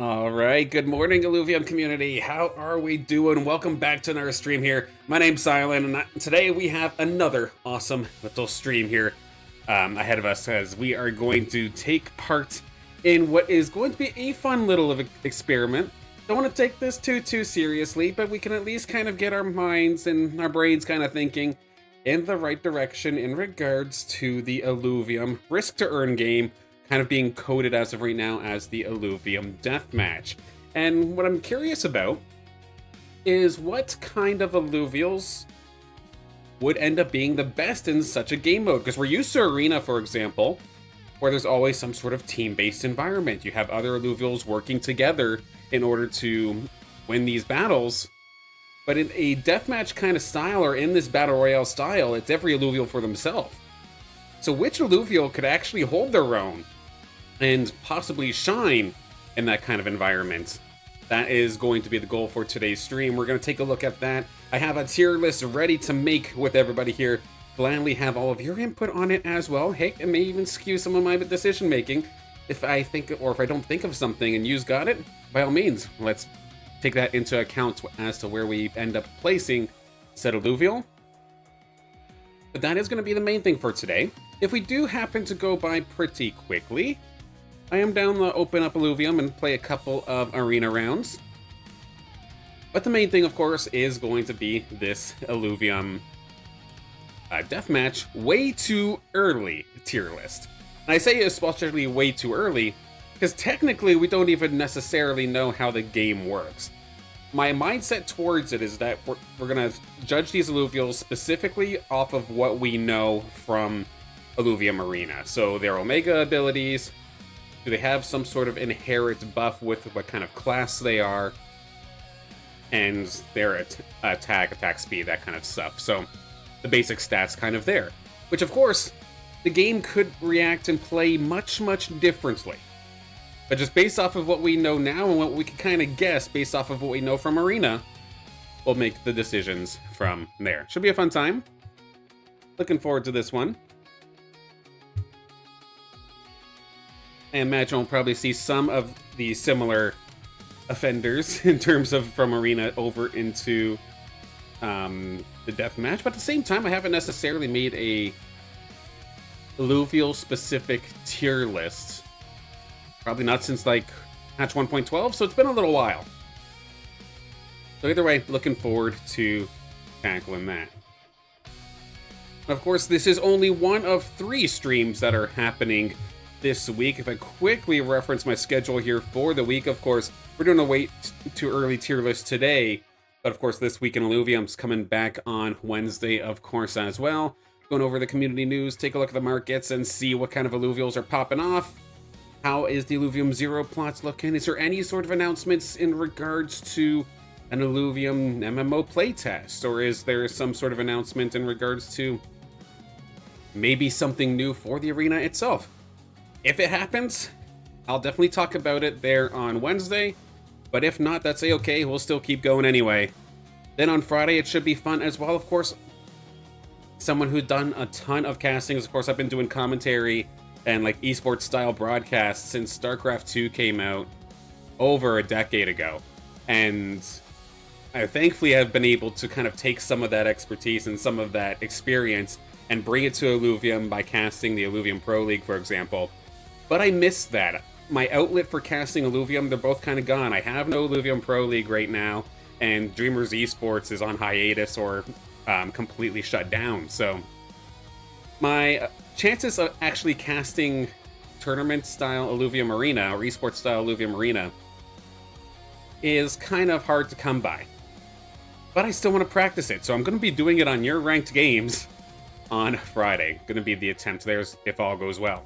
All right, good morning, Illuvium community. How are we doing? Welcome back to another stream here. My name's Silent, and today we have another awesome little stream here ahead of us as we are going to take part in what is going to be a fun little experiment. Don't want to take this too seriously, but we can at least kind of get our minds and our brains kind of thinking in the right direction in regards to the Illuvium Risk2Earn game, kind of being coded as of right now as the Illuvium Deathmatch. And what I'm curious about is what kind of Illuvials would end up being the best in such a game mode. Because we're used to Arena, for example, where there's always some sort of team-based environment. You have other Illuvials working together in order to win these battles. But in a deathmatch kind of style, or in this Battle Royale style, it's every Illuvial for themselves. So which Illuvial could actually hold their own and possibly shine in that kind of environment? That is going to be the goal for today's stream. We're going to take a look at that. I have a tier list ready to make with everybody here. Gladly have all of your input on it as well. Heck, it may even skew some of my decision making if I think, or if I don't think of something and you's got it. By all means, let's take that into account as to where we end up placing said Illuvial. But that is going to be the main thing for today. If we do happen to go by pretty quickly, I am down to open up Illuvium and play a couple of arena rounds. But the main thing, of course, is going to be this Illuvium deathmatch way too early tier list. And I say especially way too early because technically we don't even necessarily know how the game works. My mindset towards it is that we're going to judge these Illuvials specifically off of what we know from Illuvium Arena. So their Omega abilities, do they have some sort of inherent buff with what kind of class they are, and their attack speed, that kind of stuff. So the basic stats kind of there. Which of course, the game could react and play much differently. But just based off of what we know now and what we can kind of guess based off of what we know from Arena, we'll make the decisions from there. Should be a fun time. Looking forward to this one. I imagine we'll probably see some of the similar offenders in terms of from Arena over into the deathmatch. But at the same time, I haven't necessarily made a Illuvial specific tier list. Probably not since like patch 1.12, so it's been a little while. So either way, looking forward to tackling that. Of course, this is only one of 3 streams that are happening this week. If I quickly reference my schedule here for the week, of course, we're doing a wait too early tier list today. But of course, this week in Illuvium's coming back on Wednesday, of course, as well. Going over the community news, take a look at the markets, and see what kind of Illuvials are popping off. How is the Illuvium Zero plots looking? Is there any sort of announcements in regards to an Illuvium MMO playtest? Or is there some sort of announcement in regards to maybe something new for the arena itself? If it happens, I'll definitely talk about it there on Wednesday. But if not, that's a-okay. We'll still keep going anyway. Then on Friday, it should be fun as well. Of course, someone who's done a ton of castings. Of course, I've been doing commentary and like esports style broadcasts since StarCraft 2 came out over a decade ago. And I thankfully have been able to kind of take some of that expertise and some of that experience and bring it to Illuvium by casting the Illuvium Pro League, for example. But I missed that. My outlet for casting Illuvium, they're both kind of gone. I have no Illuvium Pro League right now, and Dreamers Esports is on hiatus or completely shut down. So my chances of actually casting tournament-style Illuvium Arena or esports-style Illuvium Arena is kind of hard to come by. But I still want to practice it, so I'm going to be doing it on your ranked games on Friday. Going to be the attempt there if all goes well.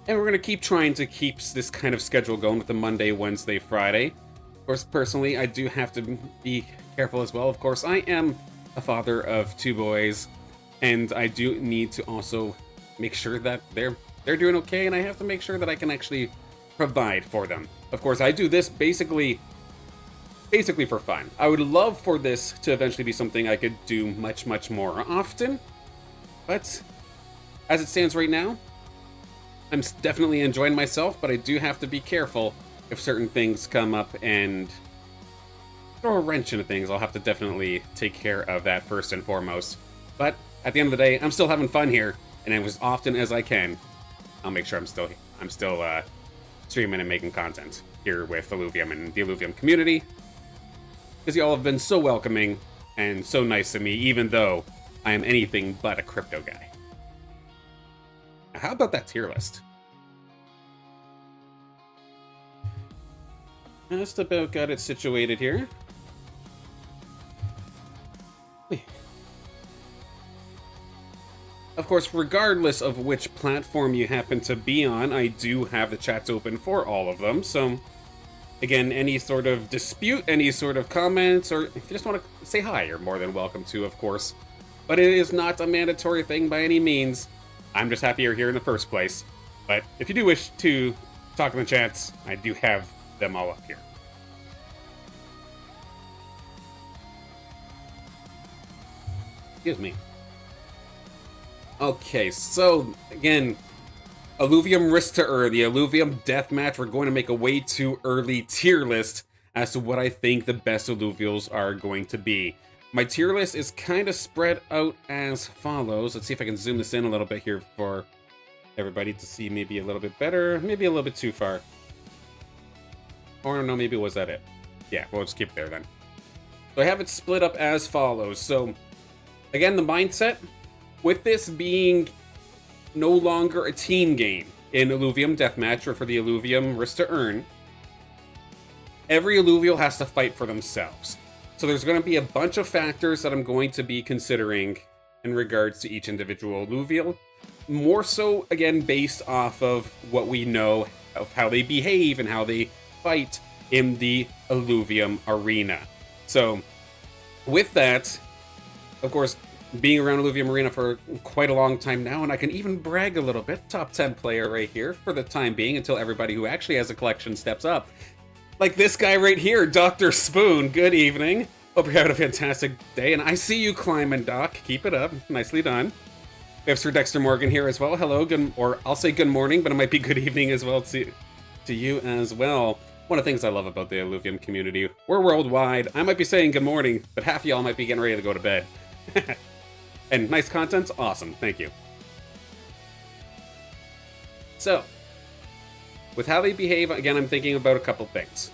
And we're going to keep trying to keep this kind of schedule going with the Monday, Wednesday, Friday. Of course, personally, I do have to be careful as well. Of course, I am a father of 2 boys, and I do need to also make sure that they're doing okay, and I have to make sure that I can actually provide for them. Of course, I do this basically for fun. I would love for this to eventually be something I could do much more often, but as it stands right now, I'm definitely enjoying myself, but I do have to be careful if certain things come up and throw a wrench into things. I'll have to definitely take care of that first and foremost. But at the end of the day, I'm still having fun here, and as often as I can, I'll make sure I'm still streaming and making content here with Illuvium and the Illuvium community, because y'all have been so welcoming and so nice to me, even though I am anything but a crypto guy. Now, how about that tier list? Just about got it situated here. Of course, regardless of which platform you happen to be on, I do have the chats open for all of them, so again, any sort of dispute, any sort of comments, or if you just want to say hi, you're more than welcome to, of course. But it is not a mandatory thing by any means. I'm just happy you're here in the first place. But if you do wish to talk in the chats, I do have them all up here. Excuse me. Okay, so again, Illuvium Risk2Earn, the Illuvium Deathmatch. We're going to make a way too early tier list as to what I think the best Illuvials are going to be. My tier list is kind of spread out as follows. Let's see if I can zoom this in a little bit here for everybody to see maybe a little bit better, maybe a little bit too far. Or no, maybe was that it? Yeah, we'll just keep it there then. So I have it split up as follows. So again, the mindset, with this being no longer a team game in Illuvium Deathmatch or for the Illuvium Risk2Earn, every Illuvial has to fight for themselves. So there's going to be a bunch of factors that I'm going to be considering in regards to each individual Illuvial. More so, again, based off of what we know of how they behave and how they fight in the Illuvium arena. So with that, of course, being around Illuvium Arena for quite a long time now, and I can even brag a little bit. Top 10 player right here for the time being until everybody who actually has a collection steps up. Like this guy right here, Dr. Spoon. Good evening. Hope you're having a fantastic day, and I see you climbing, Doc. Keep it up. Nicely done. We have Sir Dexter Morgan here as well. Hello, good, or I'll say good morning, but it might be good evening as well to you as well. One of the things I love about the Illuvium community, we're worldwide. I might be saying good morning, but half of y'all might be getting ready to go to bed. And nice content? Awesome, thank you. So, with how they behave, again, I'm thinking about a couple things.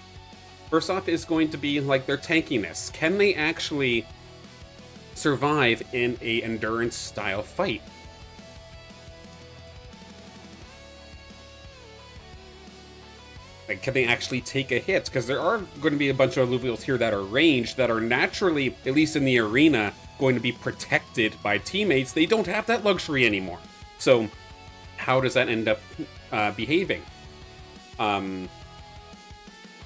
First off is going to be like their tankiness. Can they actually survive in a endurance style fight? Like, can they actually take a hit? Because there are going to be a bunch of Illuvials here that are ranged, that are naturally, at least in the arena, going to be protected by teammates. They don't have that luxury anymore. So how does that end up behaving?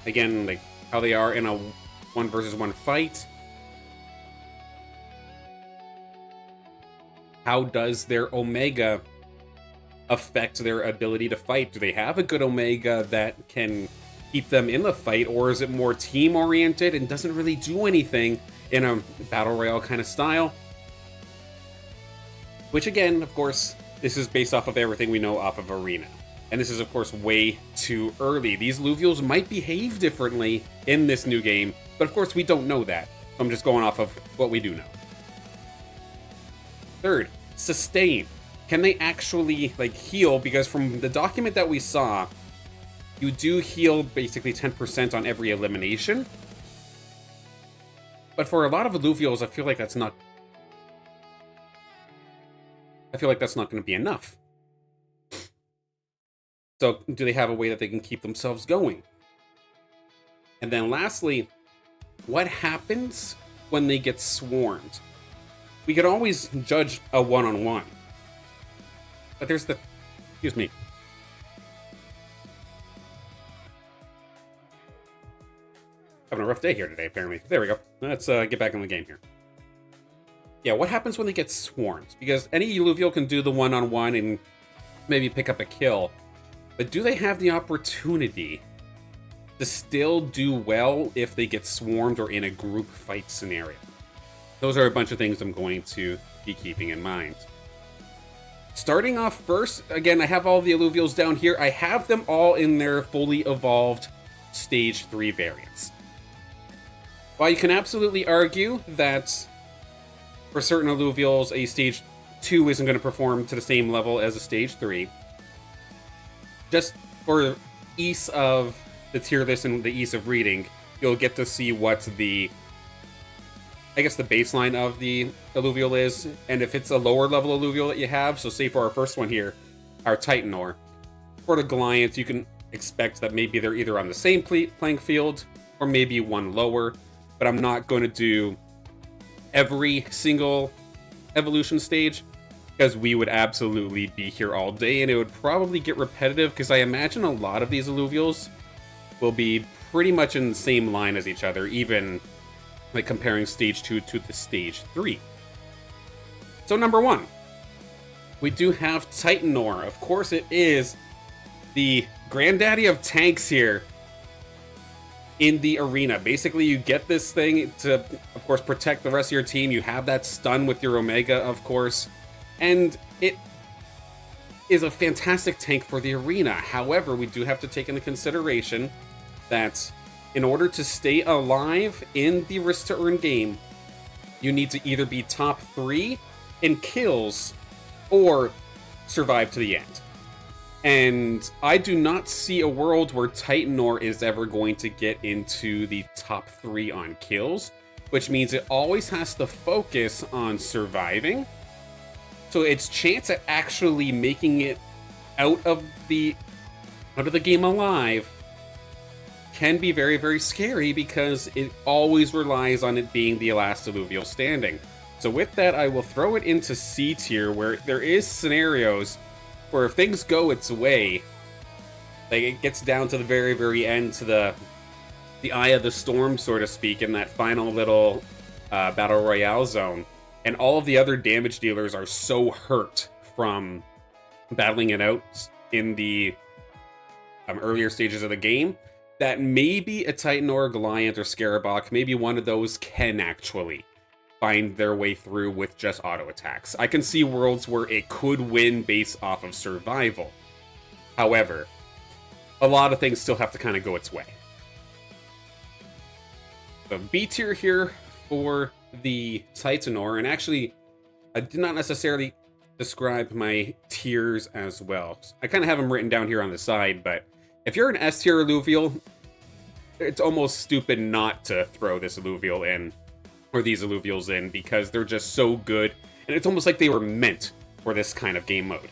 Again, like how they are in a 1 versus 1 fight. How does their Omega affect their ability to fight? Do they have a good Omega that can keep them in the fight, or is it more team oriented and doesn't really do anything in a battle royale kind of style? Which again, of course, this is based off of everything we know off of Arena. And this is, of course, way too early. These Illuvials might behave differently in this new game, but of course we don't know that. I'm just going off of what we do know. Third, sustain. Can they actually, like, heal? Because from the document that we saw, you do heal basically 10% on every elimination. But for a lot of Illuvials, I feel like that's not going to be enough. So, do they have a way that they can keep themselves going? And then lastly, what happens when they get swarmed? We could always judge a one-on-one. But there's the... Excuse me. Having a rough day here today, apparently. There we go. Let's get back in the game here. Yeah, what happens when they get swarmed? Because any Illuvial can do the one-on-one and maybe pick up a kill. But do they have the opportunity to still do well if they get swarmed or in a group fight scenario? Those are a bunch of things I'm going to be keeping in mind. Starting off first, again, I have all the Illuvials down here. I have them all in their fully evolved Stage 3 variants. While you can absolutely argue that for certain Illuvials, a Stage 2 isn't going to perform to the same level as a Stage 3, just for ease of the tier list and the ease of reading, you'll get to see what the, I guess, the baseline of the Illuvial is, and if it's a lower level Illuvial that you have, so say for our first one here, our Titanor, for the Goliaths, you can expect that maybe they're either on the same playing field, or maybe one lower, but I'm not going to do every single evolution stage, because we would absolutely be here all day, and it would probably get repetitive, because I imagine a lot of these Illuvials will be pretty much in the same line as each other, even like comparing Stage 2 to the Stage 3. So number 1, we do have Titanor. Of course, it is the granddaddy of tanks here in the arena. Basically, you get this thing to, of course, protect the rest of your team. You have that stun with your Omega, of course, and it is a fantastic tank for the arena. However, we do have to take into consideration that in order to stay alive in the Risk2Earn game, you need to either be top 3 in kills or survive to the end. And I do not see a world where Titanor is ever going to get into the top 3 on kills, which means it always has to focus on surviving. So its chance at actually making it out of the game alive can be very, very scary, because it always relies on it being the last Illuvial standing. So with that, I will throw it into C tier, where there is scenarios where if things go its way, like it gets down to the very, very end, to the eye of the storm, so to speak, in that final little Battle Royale zone, and all of the other damage dealers are so hurt from battling it out in the earlier stages of the game, that maybe a Titan or a Goliath or Scarabok, maybe one of those can actually find their way through with just auto attacks. I can see worlds where it could win based off of survival. However, a lot of things still have to kind of go its way. So B tier here for the Titanor, and actually, I did not necessarily describe my tiers as well. I kind of have them written down here on the side, but if you're an S tier Illuvial, it's almost stupid not to throw this Illuvial in, or these Illuvials in, because they're just so good, and it's almost like they were meant for this kind of game mode.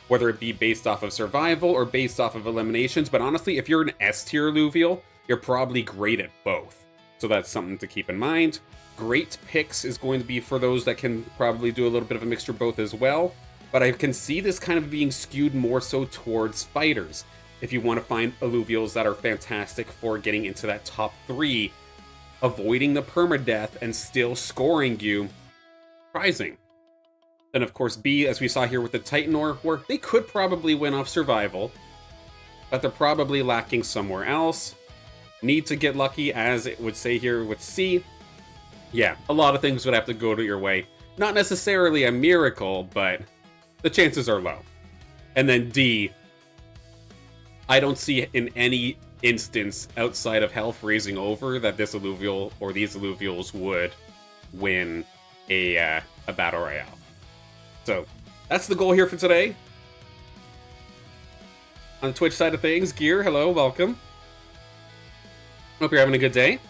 Whether it be based off of survival or based off of eliminations, but honestly, if you're an S tier Illuvial, you're probably great at both. So that's something to keep in mind. Great picks is going to be for those that can probably do a little bit of a mixture of both as well. But I can see this kind of being skewed more so towards fighters. If you want to find Illuvials that are fantastic for getting into that top 3, avoiding the permadeath and still scoring you, surprising. Then of course B, as we saw here with the Titanor, where they could probably win off survival, but they're probably lacking somewhere else. Need to get lucky, as it would say here with C. Yeah, a lot of things would have to go to your way. Not necessarily a miracle, but the chances are low. And then D, I don't see in any instance outside of hell freezing over that this Illuvial or these Illuvials would win a Battle Royale. So, that's the goal here for today. On the Twitch side of things, Gear, hello, welcome. Hope you're having a good day.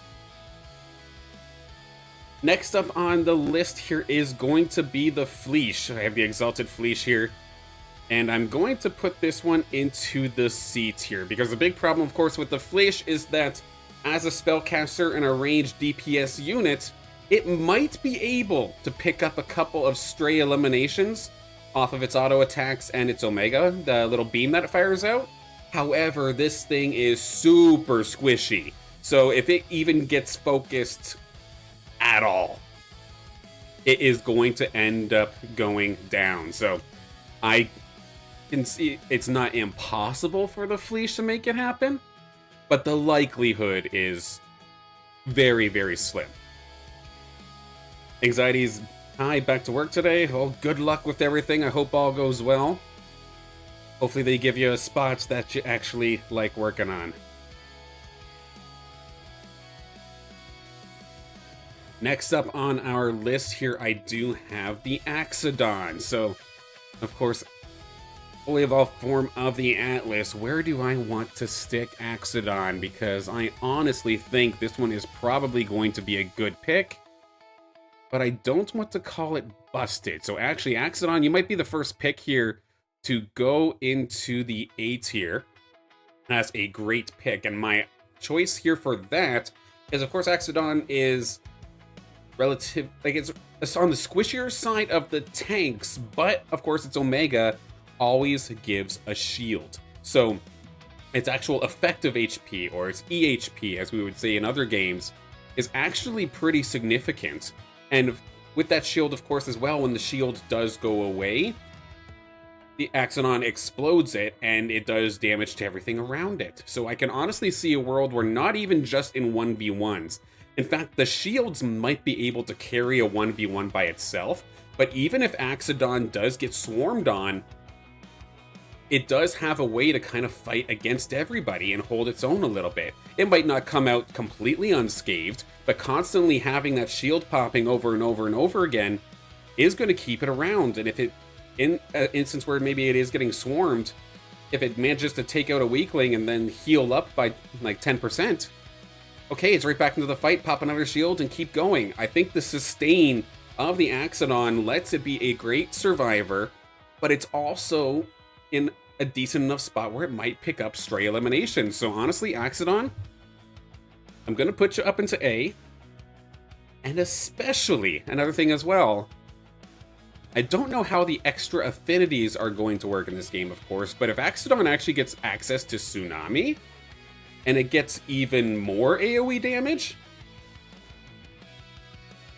Next up on the list here is going to be the Fleesh. I have the Exalted Fleesh here, and I'm going to put this one into the C tier, because the big problem, of course, with the Fleesh is that as a spellcaster and a ranged DPS unit, it might be able to pick up a couple of stray eliminations off of its auto attacks and its Omega, the little beam that it fires out. However, this thing is super squishy, so if it even gets focused at all, it is going to end up going down. So I can see it's not impossible for the Fleesh to make it happen, but the likelihood is very, very slim. Anxiety is Hi, back to work today. Well, good luck with everything. I hope all goes well. Hopefully they give you a spot that you actually like working on. Next up on our list here, I do have the Axodon. So, of course, fully evolved form of the Atlas. Where do I want to stick Axodon? Because I honestly think this one is probably going to be a good pick, but I don't want to call it busted. So actually, Axodon, you might be the first pick here to go into the A tier. That's a great pick, and my choice here for that is, of course, Axodon is relative, like it's on the squishier side of the tanks, but of course its Omega always gives a shield. So its actual effective HP, or its EHP as we would say in other games, is actually pretty significant. And with that shield, of course, as well, when the shield does go away, the Axodon explodes it, and it does damage to everything around it. So I can honestly see a world where not even just in 1v1s. In fact, the shields might be able to carry a 1v1 by itself, but even if Axodon does get swarmed on, it does have a way to kind of fight against everybody and hold its own a little bit. It might not come out completely unscathed, but constantly having that shield popping over and over and over again is going to keep it around. And if it, in an instance where maybe it is getting swarmed, if it manages to take out a weakling and then heal up by like 10%, okay, it's right back into the fight, pop another shield and keep going. I think the sustain of the Axodon lets it be a great survivor, but it's also in a decent enough spot where it might pick up stray elimination. So honestly, Axodon, I'm going to put you up into A. And especially, another thing as well, I don't know how the extra affinities are going to work in this game, of course, but if Axodon actually gets access to Tsunami, and it gets even more AoE damage,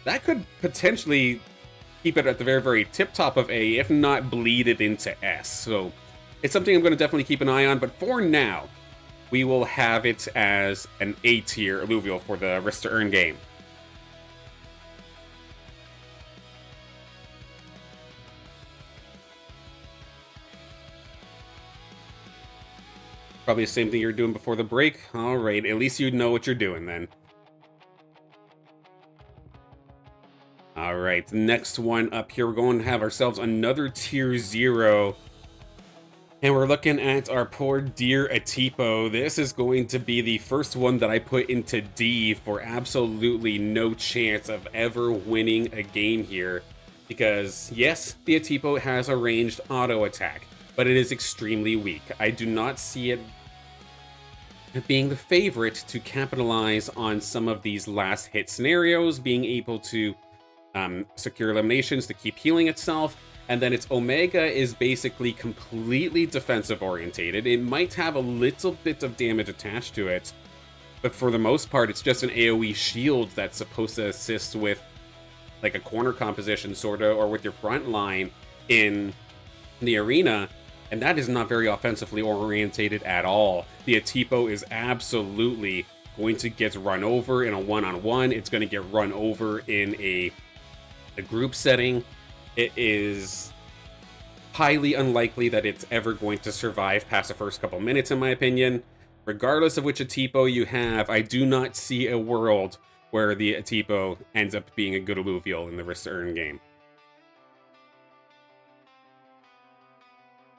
that could potentially keep it at the very, very tip-top of A, if not bleed it into S. So it's something I'm going to definitely keep an eye on, but for now, we will have it as an A-tier Illuvium for the Risk2Earn game. Probably the same thing you were doing before the break. Alright, at least you know what you're doing then. Alright, next one up here, we're going to have ourselves another tier 0. And we're looking at our poor dear Atipo. This is going to be the first one that I put into D for absolutely no chance of ever winning a game here. Because, yes, the Atipo has a ranged auto attack, but it is extremely weak. I do not see it being the favorite to capitalize on some of these last hit scenarios, being able to secure eliminations to keep healing itself. And then its Omega is basically completely defensive orientated. It might have a little bit of damage attached to it, but for the most part, it's just an AoE shield that's supposed to assist with like a corner composition sorta, or with your front line in the arena. And that is not very offensively orientated at all. The Atipo is absolutely going to get run over in a one-on-one. It's going to get run over in a group setting. It is highly unlikely that it's ever going to survive past the first couple minutes, in my opinion. Regardless of which Atipo you have, I do not see a world where the Atipo ends up being a good Illuvium in the Risk2Earn game.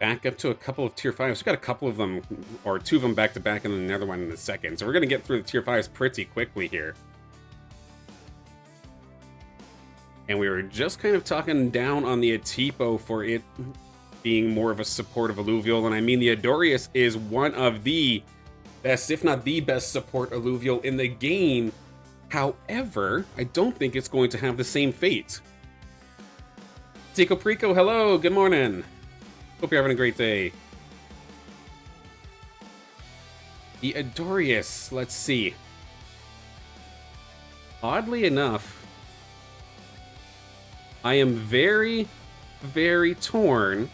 Back up to a couple of tier 5s. We've got a couple of them, or 2 of them back to back, and then another one in a second. So we're going to get through the tier 5s pretty quickly here. And we were just kind of talking down on the Atipo for it being more of a supportive Illuvium, and I mean the Adorius is one of the best, if not the best support Illuvium in the game. However, I don't think it's going to have the same fate. Tico Prico, hello, good morning. Hope you're having a great day. The Adorius, let's see. Oddly enough, I am very, very torn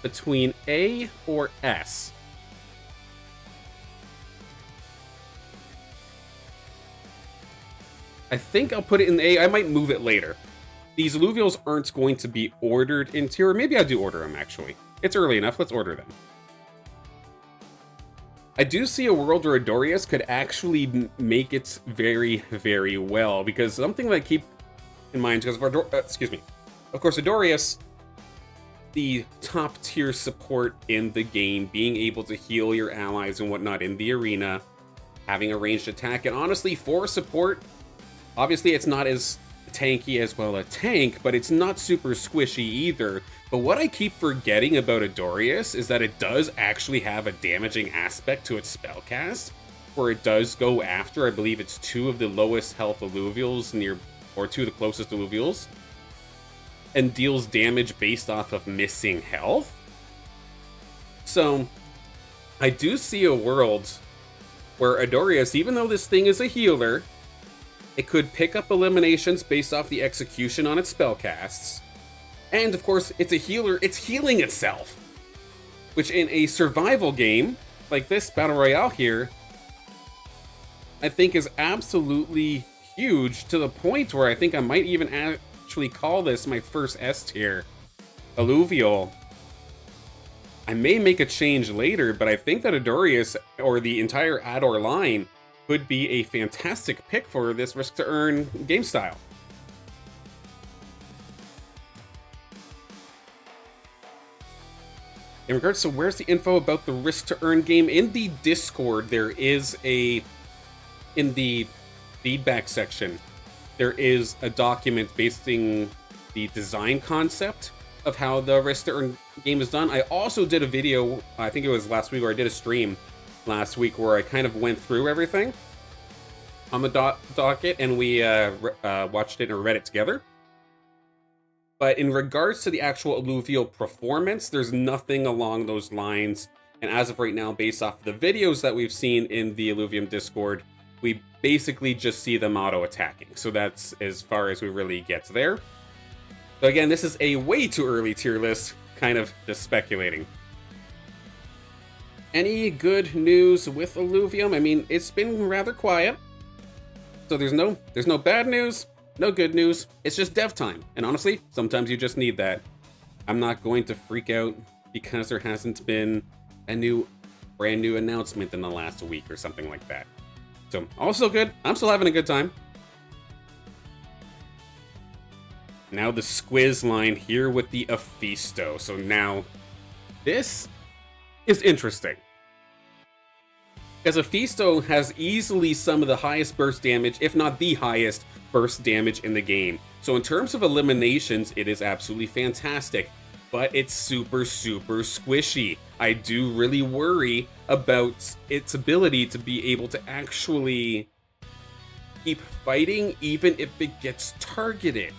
between A or S. I think I'll put it in A. I might move it later. These Illuvials aren't going to be ordered in tier, or maybe I do order them, actually. It's early enough, let's order them. I do see a world where Adorius could actually make it very, very well, because something that I keep in mind, because of course, Adorius, the top tier support in the game, being able to heal your allies and whatnot in the arena, having a ranged attack, and honestly, for support, obviously it's not as tanky as well a tank, but it's not super squishy either. But what I keep forgetting about Adorius is that it does actually have a damaging aspect to its spellcast, where it does go after, I believe it's 2 of the lowest health Illuvials near, or 2 of the closest Illuvials, and deals damage based off of missing health. So I do see a world where Adorius, even though this thing is a healer, it could pick up eliminations based off the execution on its spellcasts. And of course, it's a healer, it's healing itself. Which in a survival game, like this Battle Royale here, I think is absolutely huge, to the point where I think I might even actually call this my first S tier Illuvial. I may make a change later, but I think that Adorius, or the entire Ador line, could be a fantastic pick for this Risk2Earn game style. In regards to where's the info about the Risk2Earn game, in the Discord, there is in the feedback section, there is a document basing the design concept of how the Risk2Earn game is done. I also did a video, I think it was last week, or I did a stream last week where I kind of went through everything on the docket, and we watched it or read it together. But in regards to the actual Illuvial performance, there's nothing along those lines. And as of right now, based off the videos that we've seen in the Illuvium Discord, we basically just see them auto-attacking. So that's as far as we really get there. So again, this is a way too early tier list, kind of just speculating. Any good news with Illuvium? I mean, it's been rather quiet. So there's no bad news, no good news. It's just dev time. And honestly, sometimes you just need that. I'm not going to freak out because there hasn't been a brand new announcement in the last week or something like that. So, also good. I'm still having a good time. Now the Squiz line here with the Aphisto. So now, this is interesting. Because Aphisto has easily some of the highest burst damage, if not the highest burst damage in the game. So in terms of eliminations, it is absolutely fantastic. But it's super, super squishy. I do really worry about its ability to be able to actually keep fighting even if it gets targeted.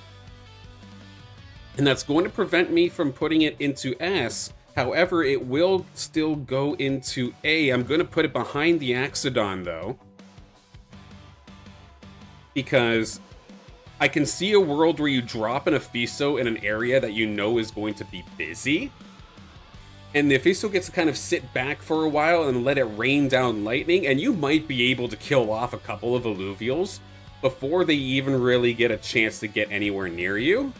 And that's going to prevent me from putting it into S. However, it will still go into A. I'm going to put it behind the Axodon, though, because I can see a world where you drop an Aphisto in an area that you know is going to be busy, and the Aphisto gets to kind of sit back for a while and let it rain down lightning, and you might be able to kill off a couple of Illuvials before they even really get a chance to get anywhere near you.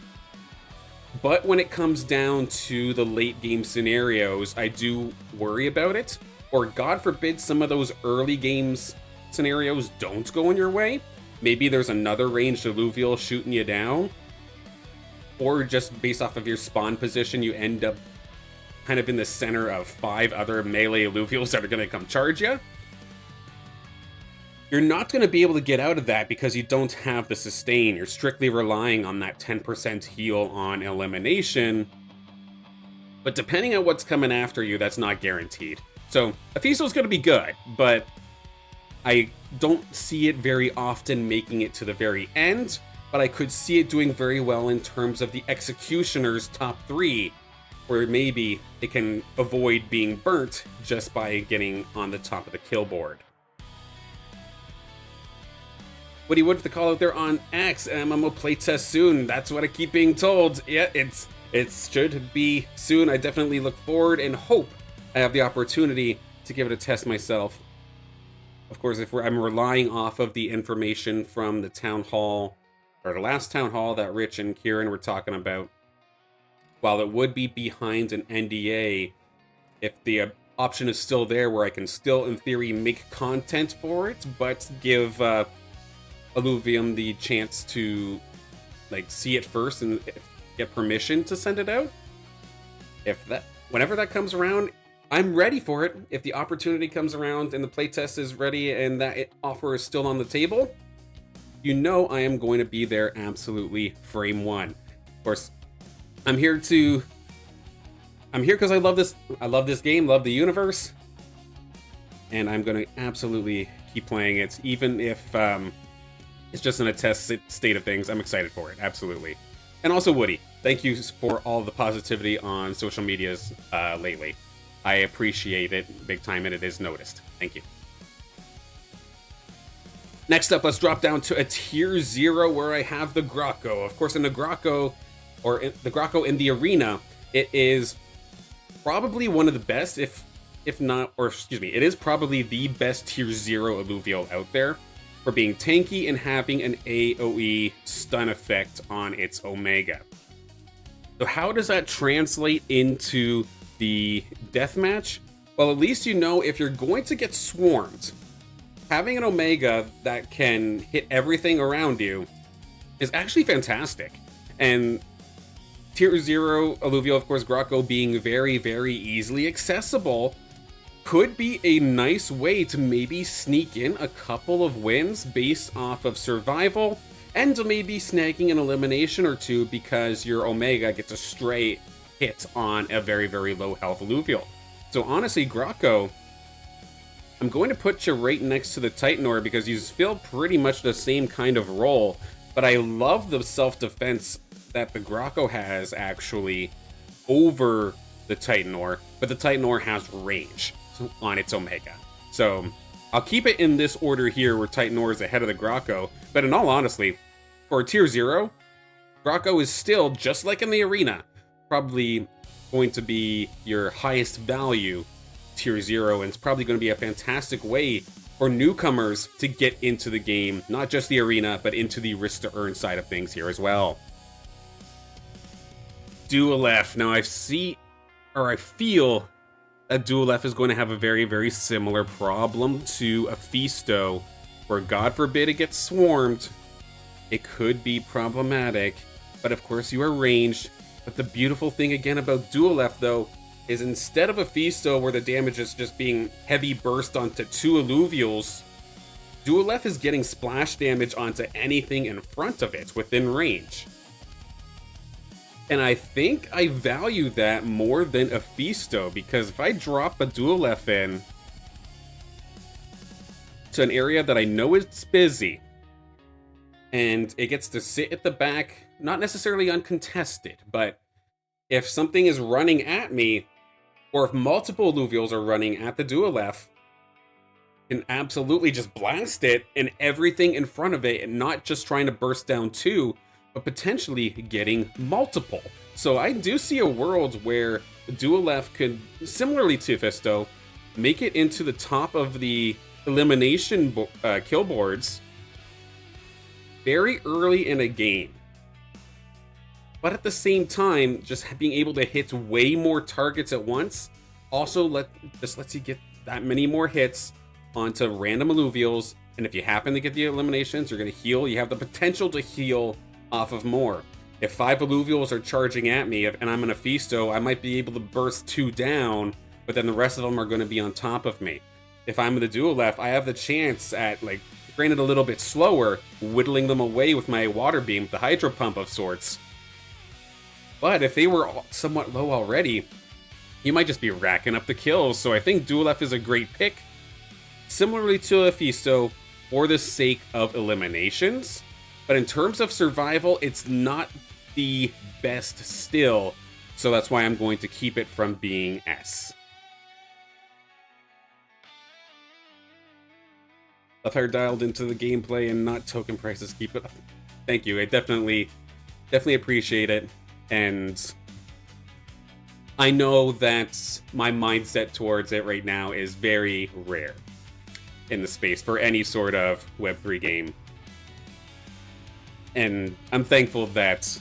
But when it comes down to the late game scenarios, I do worry about it. Or God forbid some of those early games scenarios don't go in your way. Maybe there's another ranged Illuvial shooting you down. Or just based off of your spawn position, you end up kind of in the center of 5 other melee Illuvials that are going to come charge you. You're not going to be able to get out of that because you don't have the sustain. You're strictly relying on that 10% heal on elimination. But depending on what's coming after you, that's not guaranteed. So, Aphisto's going to be good, but I don't see it very often making it to the very end, but I could see it doing very well in terms of the Executioner's top 3, where maybe it can avoid being burnt just by getting on the top of the kill board. What do you want to call out there on X? MMO playtest soon. That's what I keep being told. Yeah, it should be soon. I definitely look forward and hope I have the opportunity to give it a test myself Of course, if I'm relying off of the information from the town hall, or the last town hall that Rich and Kieran were talking about, while it would be behind an NDA, if the option is still there where I can still, in theory, make content for it, but give Illuvium the chance to like see it first and get permission to send it out. Whenever that comes around, I'm ready for it. If the opportunity comes around and the playtest is ready and that offer is still on the table, you know I am going to be there absolutely frame one. Of course, I'm here because I love this game, love the universe, and I'm going to absolutely keep playing it, even if it's just in a test state of things. I'm excited for it, absolutely. And also, Woody, thank you for all the positivity on social medias lately. I appreciate it big time, and it is noticed. Thank you. Next up, let's drop down to a tier 0 where I have the Grotto. Of course, in the Grotto, or the Grotto in the arena, it is probably one of the best, if not, or excuse me, it is probably the best tier 0 Illuvial out there for being tanky and having an AoE stun effect on its Omega. So how does that translate into the deathmatch? Well, at least you know if you're going to get swarmed, having an Omega that can hit everything around you is actually fantastic. And tier 0 Illuvial, of course, Grotto being very, very easily accessible, could be a nice way to maybe sneak in a couple of wins based off of survival, and maybe snagging an elimination or two because your Omega gets a stray hit on a very, very low health Illuvial. So honestly, Grotto, I'm going to put you right next to the Titanor because you fill pretty much the same kind of role, but I love the self-defense that the Grotto has actually over the Titanor, but the Titanor has range on its Omega. So I'll keep it in this order here where Titanor is ahead of the Grotto, but in all honesty, for tier 0, Grotto is still, just like in the arena, probably going to be your highest value tier 0, and it's probably going to be a fantastic way for newcomers to get into the game, not just the arena, but into the Risk2Earn side of things here as well. Dual F. Now I feel that Dual F is going to have a very, very similar problem to a Fisto, where God forbid it gets swarmed, it could be problematic, but of course you are ranged. But the beautiful thing again about Dual F though, is instead of a Fisto where the damage is just being heavy burst onto 2 Illuvials, Dual F is getting splash damage onto anything in front of it within range. And I think I value that more than a Fisto, because if I drop a Dual F in to an area that I know is busy, and it gets to sit at the back, not necessarily uncontested, but if something is running at me, or if multiple Illuvials are running at the Dual F, can absolutely just blast it and everything in front of it, and not just trying to burst down 2, but potentially getting multiple. So I do see a world where Dual F could, similarly to Fisto, make it into the top of the elimination kill boards very early in a game. But at the same time, just being able to hit way more targets at once also lets you get that many more hits onto random Illuvials. And if you happen to get the eliminations, you're going to heal. You have the potential to heal off of more. If 5 Illuvials are charging at me and I'm in a Fisto, I might be able to burst 2 down, but then the rest of them are going to be on top of me. If I'm with the Dual F, I have the chance at, like, granted a little bit slower, whittling them away with my water beam, the hydro pump of sorts. But if they were somewhat low already, you might just be racking up the kills. So I think Dual F is a great pick, similarly to a Fisto, for the sake of eliminations. But in terms of survival, it's not the best still. So that's why I'm going to keep it from being S. Love how you're dialed into the gameplay and not token prices. Keep it up. Thank you. I definitely appreciate it. And I know that my mindset towards it right now is very rare. in the space for any sort of Web3 game. And I'm thankful that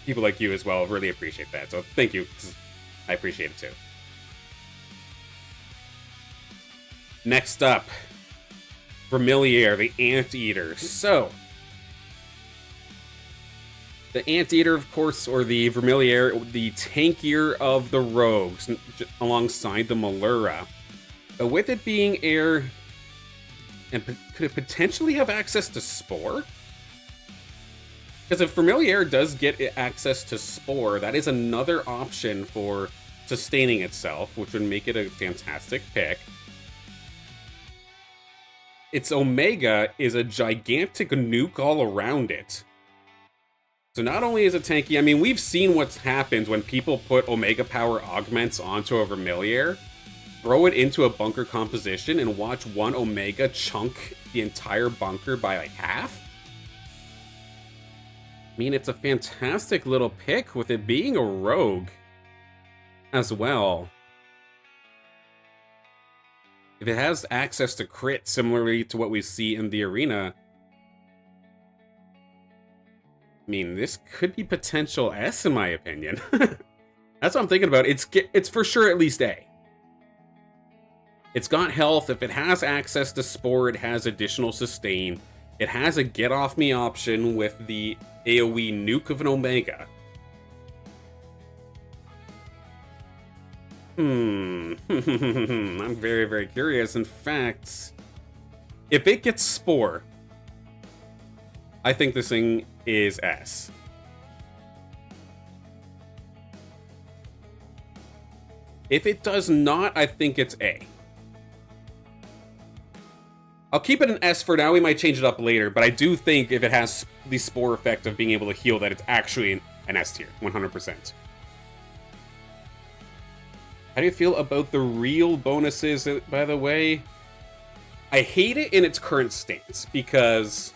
people like you as well really appreciate that. So thank you. I appreciate it too. Next up, Familiar, the Anteater. So, the Anteater, of course, or the Familiar, the tankier of the rogues, alongside the Malura. But with it being air, and could it potentially have access to Spore? Because if Familiar does get access to Spore, that is another option for sustaining itself, which would make it a fantastic pick. Its Omega is a gigantic nuke all around it. So not only is it tanky, I mean, we've seen what's happened when people put Omega power augments onto a Familiar, throw it into a bunker composition, and watch one Omega chunk the entire bunker by like half. I mean, it's a fantastic little pick with it being a rogue as well. If it has access to crit, similarly to what we see in the arena, I mean, this could be potential S in my opinion. That's what I'm thinking about. It's for sure at least A. It's got health. If it has access to Spore, it has additional sustain. It has a get off me option with the AoE nuke of an Omega. I'm very, very curious. In fact, if it gets Spore, I think this thing is S. If it does not, I think it's A. I'll keep it an S for now. We might change it up later, but I do think if it has the Spore effect of being able to heal, that it's actually an S tier, 100%. How do you feel about the real bonuses, by the way? I hate it in its current stance, because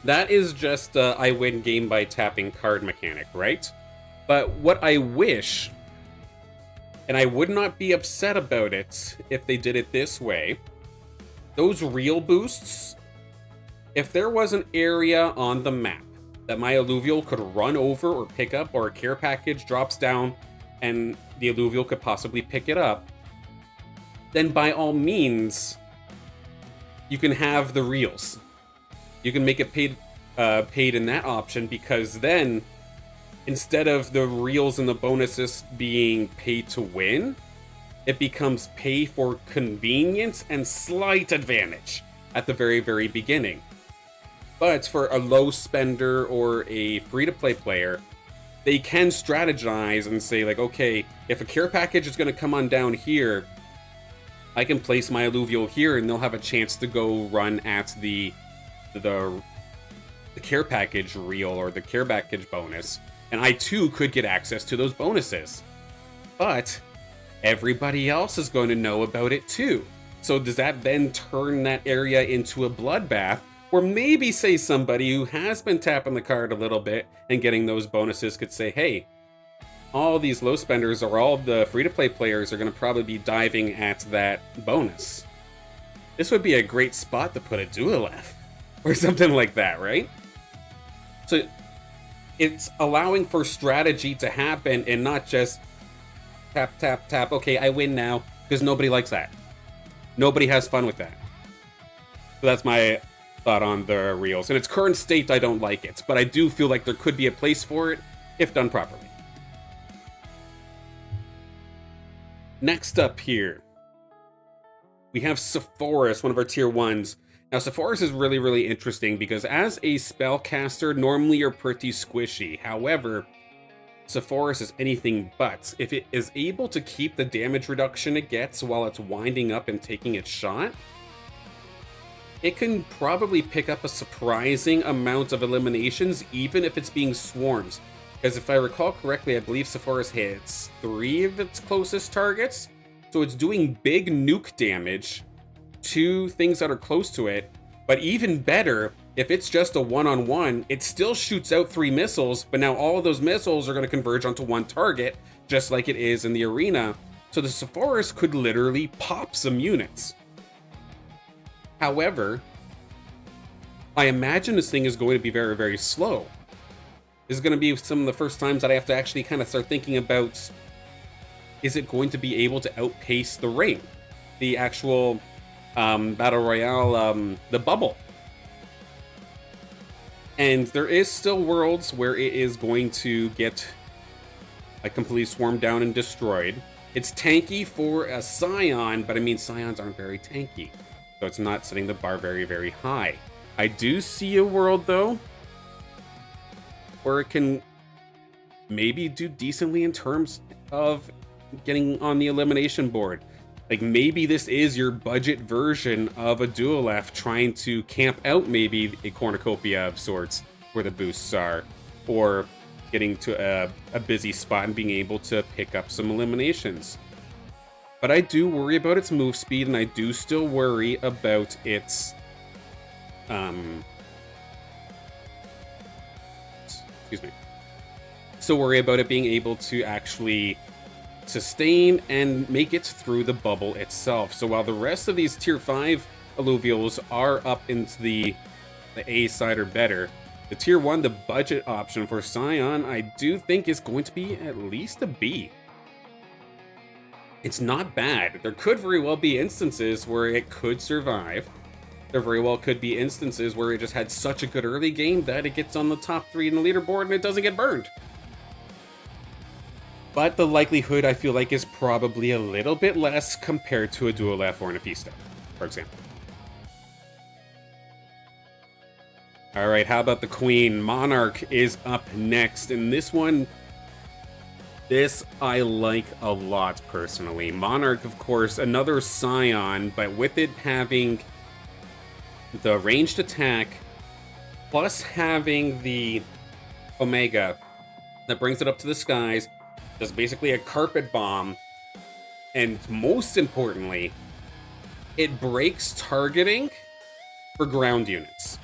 that is just I win game by tapping card mechanic, right? But what I wish, and I would not be upset about it if they did it this way, those real boosts, if there was an area on the map that my Illuvial could run over or pick up, or a care package drops down and the Illuvial could possibly pick it up, then by all means, you can have the reals. You can make it paid in that option, because then, instead of the reals and the bonuses being pay to win, it becomes pay for convenience and slight advantage at the very, very beginning. But for a low spender or a free-to-play player, they can strategize and say, like, okay, if a care package is going to come on down here, I can place my Illuvial here, and they'll have a chance to go run at the care package reel or the care package bonus, and I too could get access to those bonuses. But everybody else is going to know about it too. So does that then turn that area into a bloodbath? Or maybe, say, somebody who has been tapping the card a little bit and getting those bonuses could say, hey, all these low spenders or all the free-to-play players are going to probably be diving at that bonus. This would be a great spot to put a Duelef or something like that, right? So it's allowing for strategy to happen and not just tap, tap, tap, okay, I win now, because nobody likes that. Nobody has fun with that. So that's my thought on the reels. In its current state, I don't like it, but I do feel like there could be a place for it if done properly. Next up here, we have Sepphoris, one of our tier 1s. Now, Sepphoris is really, really interesting because as a spellcaster, normally you're pretty squishy. However, Sepphoris is anything but. If it is able to keep the damage reduction it gets while it's winding up and taking its shot, it can probably pick up a surprising amount of eliminations, even if it's being swarmed. Because if I recall correctly, I believe Sepphoris hits 3 of its closest targets. So it's doing big nuke damage to things that are close to it. But even better, if it's just a one-on-one, it still shoots out 3 missiles, but now all of those missiles are going to converge onto one target, just like it is in the arena. So the Sepphoris could literally pop some units. However, I imagine this thing is going to be very, very slow. This is going to be some of the first times that I have to actually kind of start thinking about, is it going to be able to outpace the ring? The actual Battle Royale, the bubble. And there is still worlds where it is going to get completely swarmed down and destroyed. It's tanky for a Scion, but I mean, Scions aren't very tanky. So it's not setting the bar very, very high. I do see a world, though, where it can maybe do decently in terms of getting on the elimination board. Like, maybe this is your budget version of a Dual F trying to camp out maybe a cornucopia of sorts where the boosts are, or getting to a busy spot and being able to pick up some eliminations. But I do worry about its move speed, and I do still worry about its excuse me. Still worry about it being able to actually sustain and make it through the bubble itself. So while the rest of these tier 5 alluvials are up into the A side or better, the tier 1, the budget option for Scion, I do think is going to be at least a B. It's not bad. There could very well be instances where it could survive. There very well could be instances where it just had such a good early game that it gets on the top 3 in the leaderboard and it doesn't get burned. But the likelihood, I feel like, is probably a little bit less compared to a Dual F or an Aphisto, for example. Alright, how about the Queen? Monarch is up next, and this one, this I like a lot, personally. Monarch, of course, another Scion, but with it having the ranged attack, plus having the Omega that brings it up to the skies, does basically a carpet bomb, and most importantly, it breaks targeting for ground units,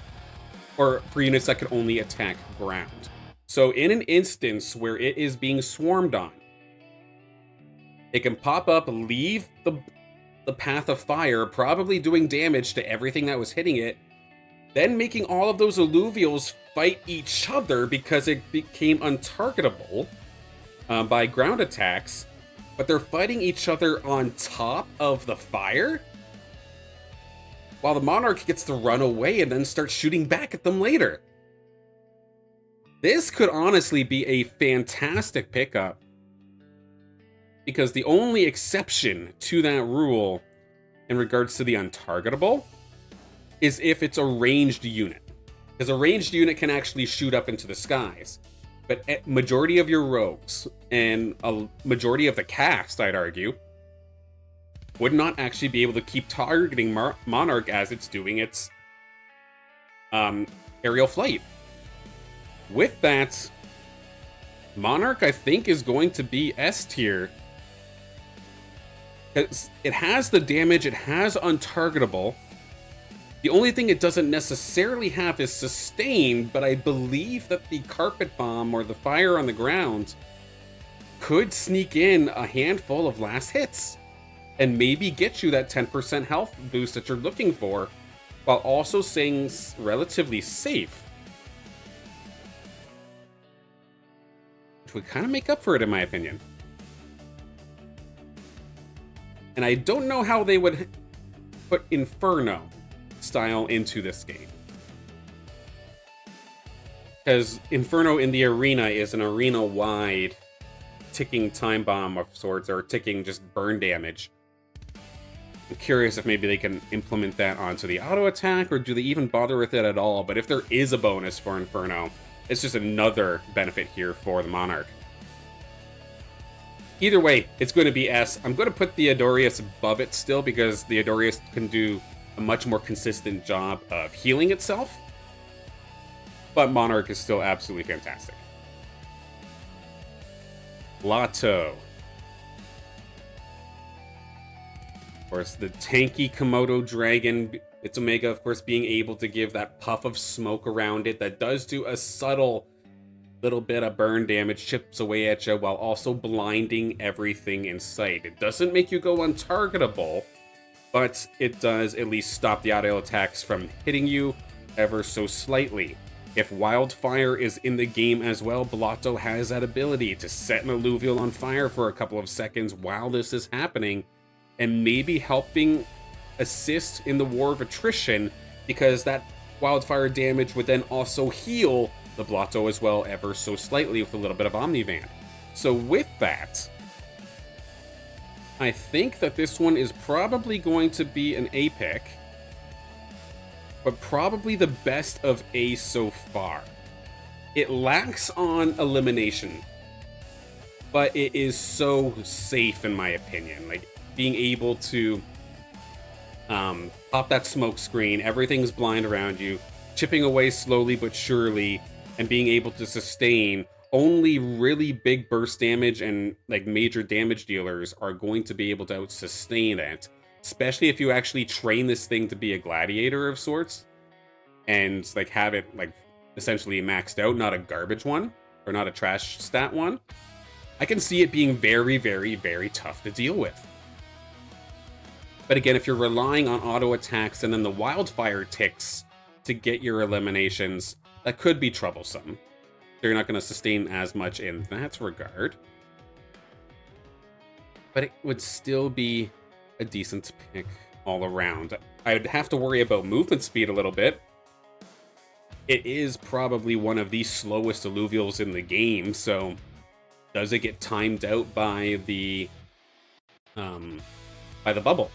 or for units that can only attack ground. So in an instance where it is being swarmed on, it can pop up, leave the path of fire, probably doing damage to everything that was hitting it, then making all of those alluvials fight each other because it became untargetable by ground attacks, but they're fighting each other on top of the fire, while the Monarch gets to run away and then start shooting back at them later. This could honestly be a fantastic pickup, because the only exception to that rule in regards to the untargetable is if it's a ranged unit, because a ranged unit can actually shoot up into the skies. But a majority of your rogues, and a majority of the cast, I'd argue, would not actually be able to keep targeting Monarch as it's doing its aerial flight. With that, Monarch, I think, is going to be S tier. Because it has the damage, it has untargetable. The only thing it doesn't necessarily have is sustain, but I believe that the carpet bomb or the fire on the ground could sneak in a handful of last hits and maybe get you that 10% health boost that you're looking for, while also staying relatively safe. Which would kind of make up for it, in my opinion. And I don't know how they would put Inferno style into this game, because Inferno in the arena is an arena-wide ticking time bomb of sorts, or ticking just burn damage. I'm curious if maybe they can implement that onto the auto attack, or do they even bother with it at all? But if there is a bonus for Inferno, it's just another benefit here for the Monarch. Either way, it's going to be S. I'm going to put the Adorius above it still, because the Adorius can do a much more consistent job of healing itself. But Monarch is still absolutely fantastic. Lotto. Of course, the tanky Komodo Dragon. Its Omega, of course, being able to give that puff of smoke around it that does do a subtle little bit of burn damage, chips away at you, while also blinding everything in sight. It doesn't make you go untargetable, but it does at least stop the auto attacks from hitting you ever so slightly. If Wildfire is in the game as well, Blotto has that ability to set an Illuvial on fire for a couple of seconds while this is happening, and maybe helping assist in the War of Attrition, because that Wildfire damage would then also heal the Blotto as well ever so slightly with a little bit of Omnivamp. So with that, I think that this one is probably going to be an A pick, but probably the best of A so far. It lacks on elimination, but it is so safe in my opinion. Like, being able to pop that smoke screen, everything's blind around you, chipping away slowly but surely, and being able to sustain. Only really big burst damage and like major damage dealers are going to be able to sustain it, especially if you actually train this thing to be a gladiator of sorts and like have it like essentially maxed out, not a garbage one or not a trash stat one. I can see it being very, very, very tough to deal with. But again, if you're relying on auto attacks and then the Wildfire ticks to get your eliminations, that could be troublesome. You're not going to sustain as much in that regard. But it would still be a decent pick all around. I would have to worry about movement speed a little bit. It is probably one of the slowest Illuvials in the game, so does it get timed out by the bubble?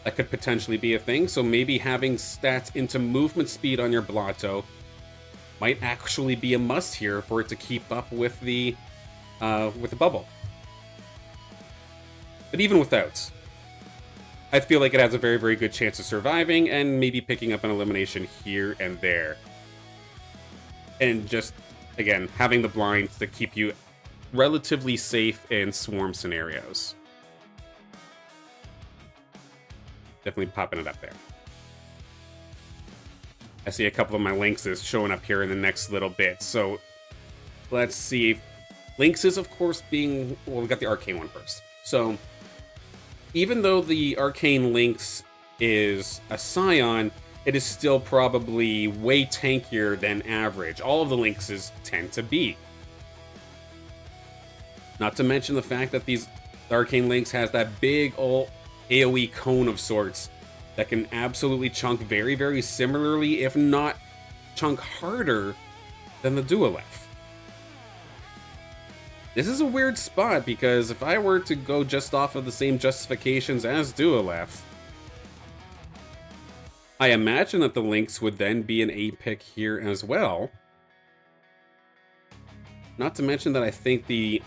That could potentially be a thing, so maybe having stats into movement speed on your Blotto might actually be a must here for it to keep up with the bubble. But even without, I feel like it has a very, very good chance of surviving and maybe picking up an elimination here and there. And just, again, having the blinds to keep you relatively safe in swarm scenarios. Definitely popping it up there. I see a couple of my Lynxes showing up here in the next little bit. So let's see. Lynxes, of course, being... Well, we got the Arcane one first. So even though the Arcane Lynx is a Scion, it is still probably way tankier than average. All of the Lynxes tend to be. Not to mention the fact that the Arcane Lynx has that big old AoE cone of sorts that can absolutely chunk very, very similarly, if not chunk harder than the Dualef. This is a weird spot, because if I were to go just off of the same justifications as Dualef, I imagine that the Lynx would then be an A pick here as well. Not to mention that I think the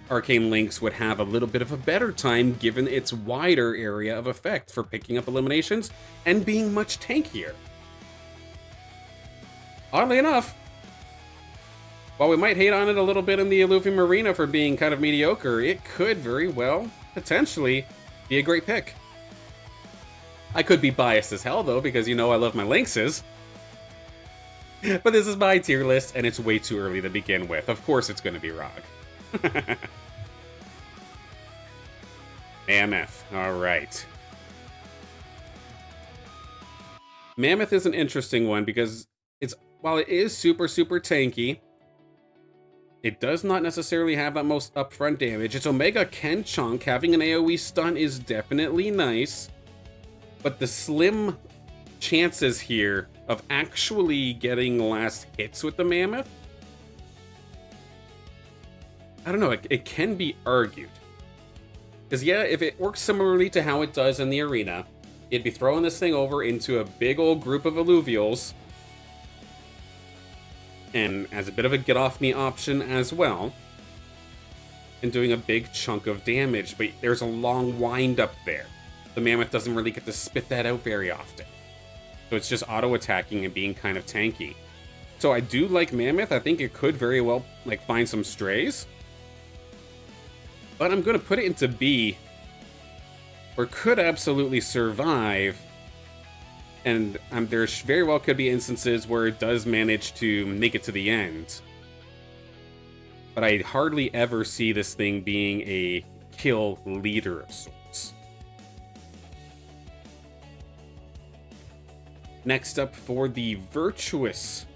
Arcane Lynx would have a little bit of a better time given its wider area of effect for picking up eliminations and being much tankier. Oddly enough, while we might hate on it a little bit in the Illuvium arena for being kind of mediocre, it could very well, potentially, be a great pick. I could be biased as hell though, because you know I love my Lynxes. But this is my tier list, and it's way too early to begin with. Of course it's going to be Rog. Mammoth. Alright. Mammoth is an interesting one because while it is super, super tanky, it does not necessarily have that most upfront damage. Its Omega can chunk. Having an AoE stun is definitely nice, but the slim chances here of actually getting last hits with the Mammoth, I don't know, it can be argued. Because yeah, if it works similarly to how it does in the arena, it'd be throwing this thing over into a big old group of Illuvials, and as a bit of a get-off-me option as well, and doing a big chunk of damage, but there's a long wind-up there. The Mammoth doesn't really get to spit that out very often. So it's just auto-attacking and being kind of tanky. So I do like Mammoth. I think it could very well find some strays. But I'm going to put it into B, where it could absolutely survive. And there very well could be instances where it does manage to make it to the end. But I hardly ever see this thing being a kill leader of sorts. Next up for the Virtuous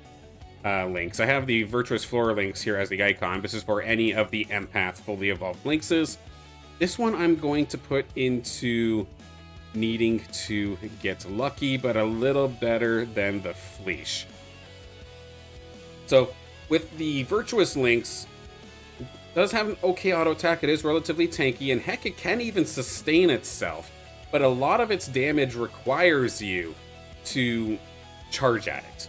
links. I have the Virtuous Floor links here as the icon. This is for any of the Empath fully evolved linkses. This one I'm going to put into needing to get lucky, but a little better than the Fleesh. So with the Virtuous links, it does have an okay auto attack. It is relatively tanky, and heck, it can even sustain itself. But a lot of its damage requires you to charge at it.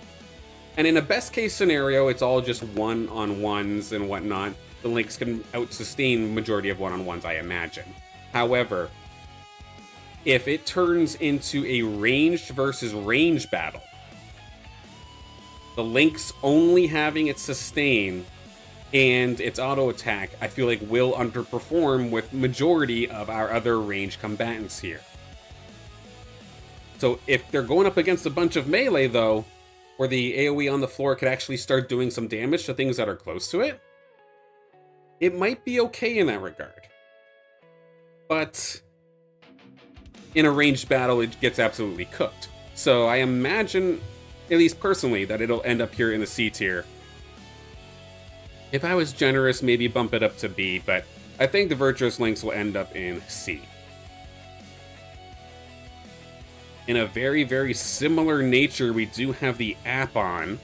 And in a best case scenario, it's all just one-on-ones and whatnot. The links can out-sustain majority of one-on-ones, I imagine. However, if it turns into a ranged versus range battle, the links only having its sustain and its auto attack, I feel like will underperform with majority of our other range combatants here. So if they're going up against a bunch of melee, though, where the AoE on the floor could actually start doing some damage to things that are close to it, it might be okay in that regard. But in a ranged battle, it gets absolutely cooked. So I imagine, at least personally, that it'll end up here in the C tier. If I was generous, maybe bump it up to B, but I think the Virtuous links will end up in C. In a very, very similar nature, we do have the App-On,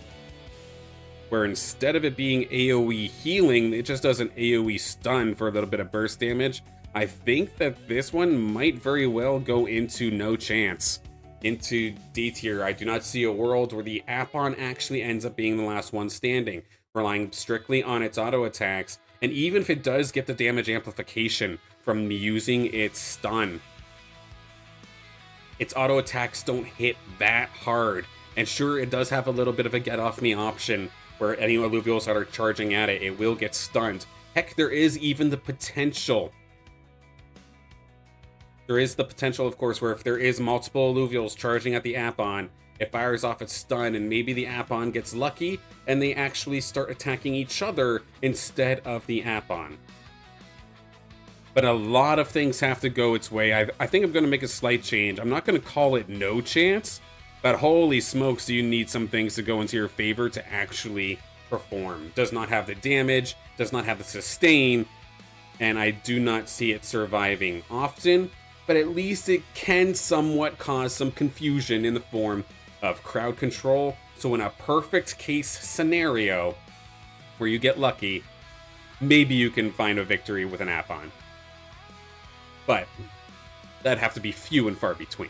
where instead of it being AoE healing, it just does an AoE stun for a little bit of burst damage. I think that this one might very well go into no chance, into D tier. I do not see a world where the App-On actually ends up being the last one standing, relying strictly on its auto attacks, and even if it does get the damage amplification from using its stun, its auto attacks don't hit that hard. And sure, it does have a little bit of a get off me option where any alluvials that are charging at it, it will get stunned. Heck, there is even the potential. There is the potential, of course, where if there is multiple alluvials charging at the App-On, it fires off its stun, and maybe the App-On gets lucky, and they actually start attacking each other instead of the App-On. But a lot of things have to go its way. I think I'm going to make a slight change. I'm not going to call it no chance, but holy smokes, do you need some things to go into your favor to actually perform. Does not have the damage, does not have the sustain, and I do not see it surviving often, but at least it can somewhat cause some confusion in the form of crowd control. So in a perfect case scenario where you get lucky, maybe you can find a victory with an App-On. But that'd have to be few and far between.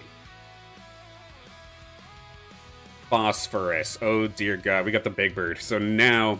Phosphorus. Oh dear God, we got the big bird. So now,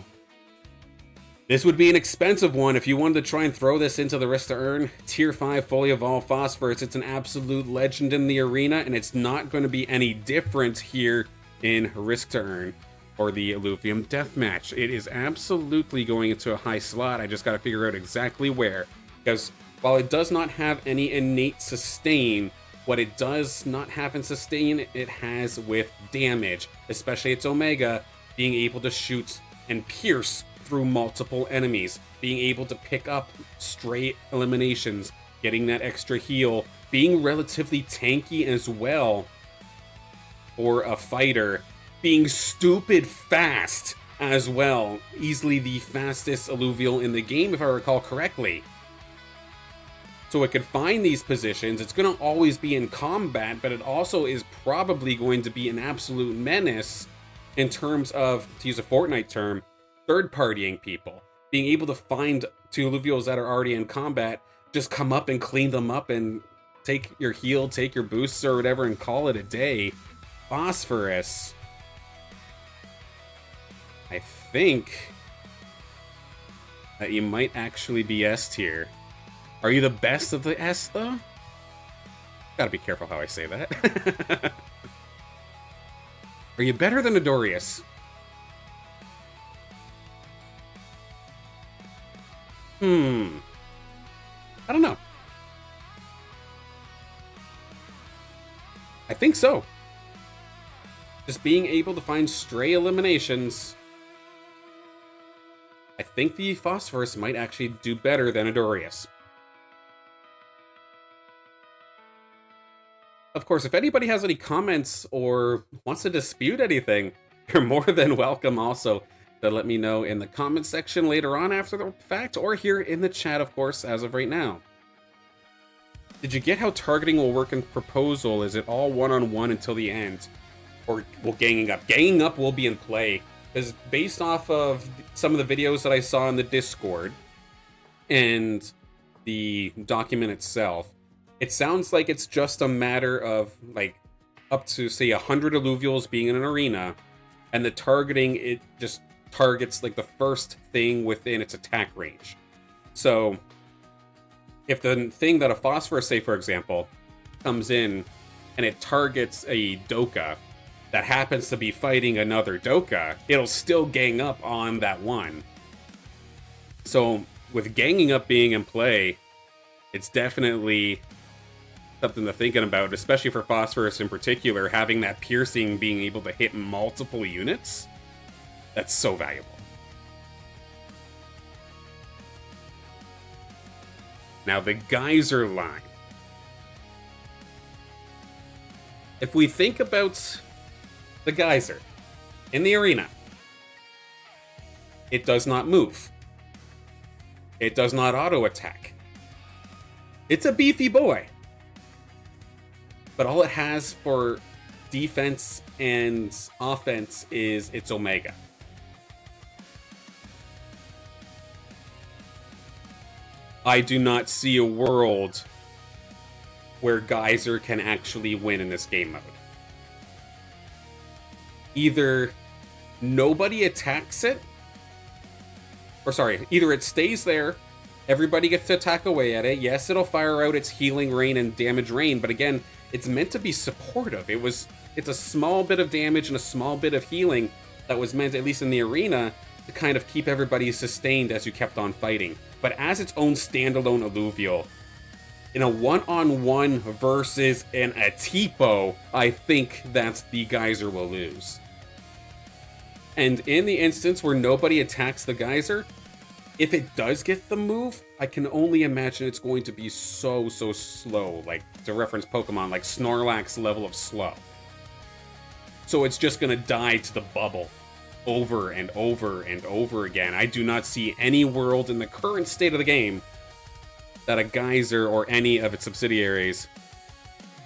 this would be an expensive one if you wanted to try and throw this into the Risk2Earn. Tier 5 fully evolved Phosphorus. It's an absolute legend in the arena, and it's not going to be any different here in Risk2Earn or the Illuvium Deathmatch. It is absolutely going into a high slot. I just got to figure out exactly where. Because while it does not have any innate sustain, what it does not have in sustain, it has with damage, especially its Omega, being able to shoot and pierce through multiple enemies, being able to pick up stray eliminations, getting that extra heal, being relatively tanky as well for a fighter, being stupid fast as well, easily the fastest alluvial in the game if I recall correctly. So it could find these positions. It's going to always be in combat, but it also is probably going to be an absolute menace in terms of, to use a Fortnite term, third-partying people. Being able to find two alluvials that are already in combat, just come up and clean them up and take your heal, take your boosts or whatever and call it a day. Phosphorus. I think that you might actually be S tier. Are you the best of the S, though? Gotta be careful how I say that. Are you better than Adorius? I don't know. I think so. Just being able to find stray eliminations. I think the Phosphorus might actually do better than Adorius. Of course, if anybody has any comments or wants to dispute anything, you're more than welcome also to let me know in the comment section later on after the fact, or here in the chat, of course, as of right now. Did you get how targeting will work in Proposal? Is it all one-on-one until the end? Or, well, ganging up. Ganging up will be in play, because based off of some of the videos that I saw in the Discord and the document itself, it sounds like it's just a matter of, like, up to, say, 100 alluvials being in an arena, and the targeting, it just targets, like, the first thing within its attack range. So if the thing that a phosphorus, say, for example, comes in and it targets a Doka that happens to be fighting another Doka, it'll still gang up on that one. So with ganging up being in play, it's definitely something to thinking about, especially for phosphorus in particular, having that piercing being able to hit multiple units. That's so valuable. Now the geyser line. If we think about the geyser in the arena, it does not move. It does not auto attack. It's a beefy boy. But all it has for defense and offense is its Omega. I do not see a world where Geyser can actually win in this game mode. Either nobody attacks it, or sorry, either it stays there, everybody gets to attack away at it. Yes, it'll fire out its healing rain and damage rain, but again, it's meant to be supportive. It's a small bit of damage and a small bit of healing that was meant, at least in the arena, to kind of keep everybody sustained as you kept on fighting. But as its own standalone alluvial, in a one-on-one versus an Atipo, I think that the Geyser will lose. And in the instance where nobody attacks the Geyser, if it does get the move, I can only imagine it's going to be so slow, like, to reference Pokemon, like Snorlax level of slow. So it's just gonna die to the bubble over and over and over again. I do not see any world in the current state of the game that a Geyser or any of its subsidiaries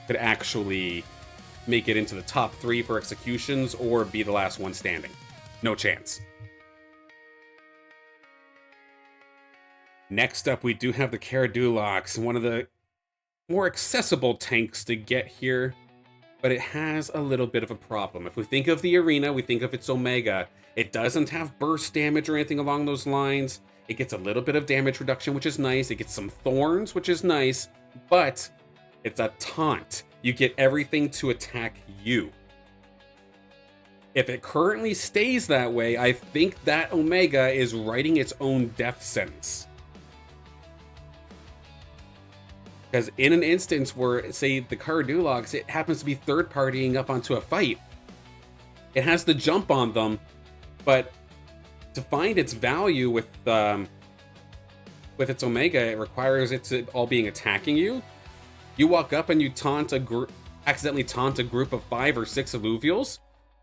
could actually make it into the top 3 for executions or be the last one standing. No chance. Next up, we do have the Caradulox, one of the more accessible tanks to get here, but it has a little bit of a problem. If we think of the arena, we think of its Omega. It doesn't have burst damage or anything along those lines. It gets a little bit of damage reduction, which is nice. It gets some thorns, which is nice, but it's a taunt. You get everything to attack you. If it currently stays that way, I think that Omega is writing its own death sentence. Because in an instance where, say, the Caradulox, it happens to be third-partying up onto a fight, it has the jump on them, but to find its value with its Omega, it requires it to all being attacking you. You walk up and you accidentally taunt a group of 5 or 6 alluvials,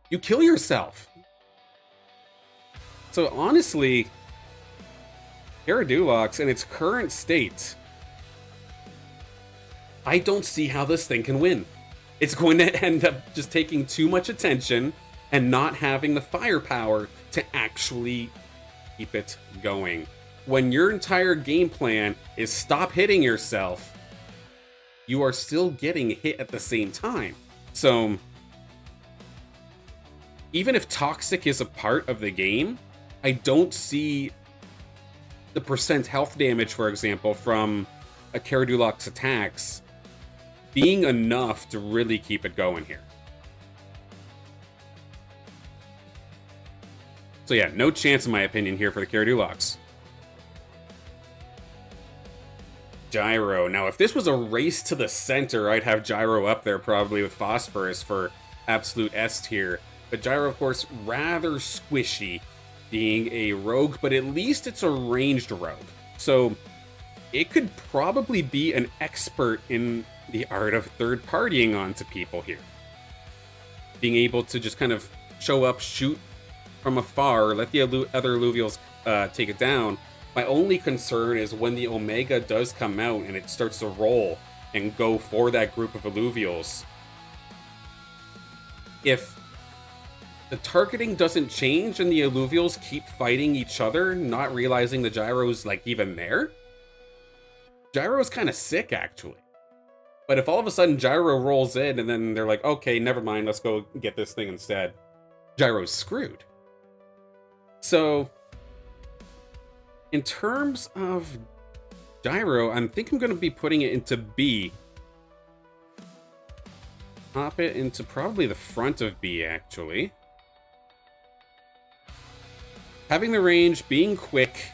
you kill yourself. So honestly, Caradulox in its current state, I don't see how this thing can win. It's going to end up just taking too much attention and not having the firepower to actually keep it going. When your entire game plan is stop hitting yourself, you are still getting hit at the same time. So even if Toxic is a part of the game, I don't see the percent health damage, for example, from a Caradulox attacks being enough to really keep it going here. So yeah, no chance in my opinion here for the Caradulox. Gyro. Now, if this was a race to the center, I'd have Gyro up there probably with Phosphorus for absolute S tier. But Gyro, of course, rather squishy, being a rogue, but at least it's a ranged rogue. So it could probably be an expert in the art of third partying onto people here. Being able to just kind of show up, shoot from afar, let the other Illuvials take it down. My only concern is when the Omega does come out and it starts to roll and go for that group of Illuvials. If the targeting doesn't change and the Illuvials keep fighting each other, not realizing the Gyro's like even there, Gyro's kind of sick actually. But if all of a sudden Gyro rolls in and then they're like, okay, never mind, let's go get this thing instead, Gyro's screwed. So, in terms of Gyro, I think I'm going to be putting it into B. Pop it into probably the front of B, actually. Having the range, being quick,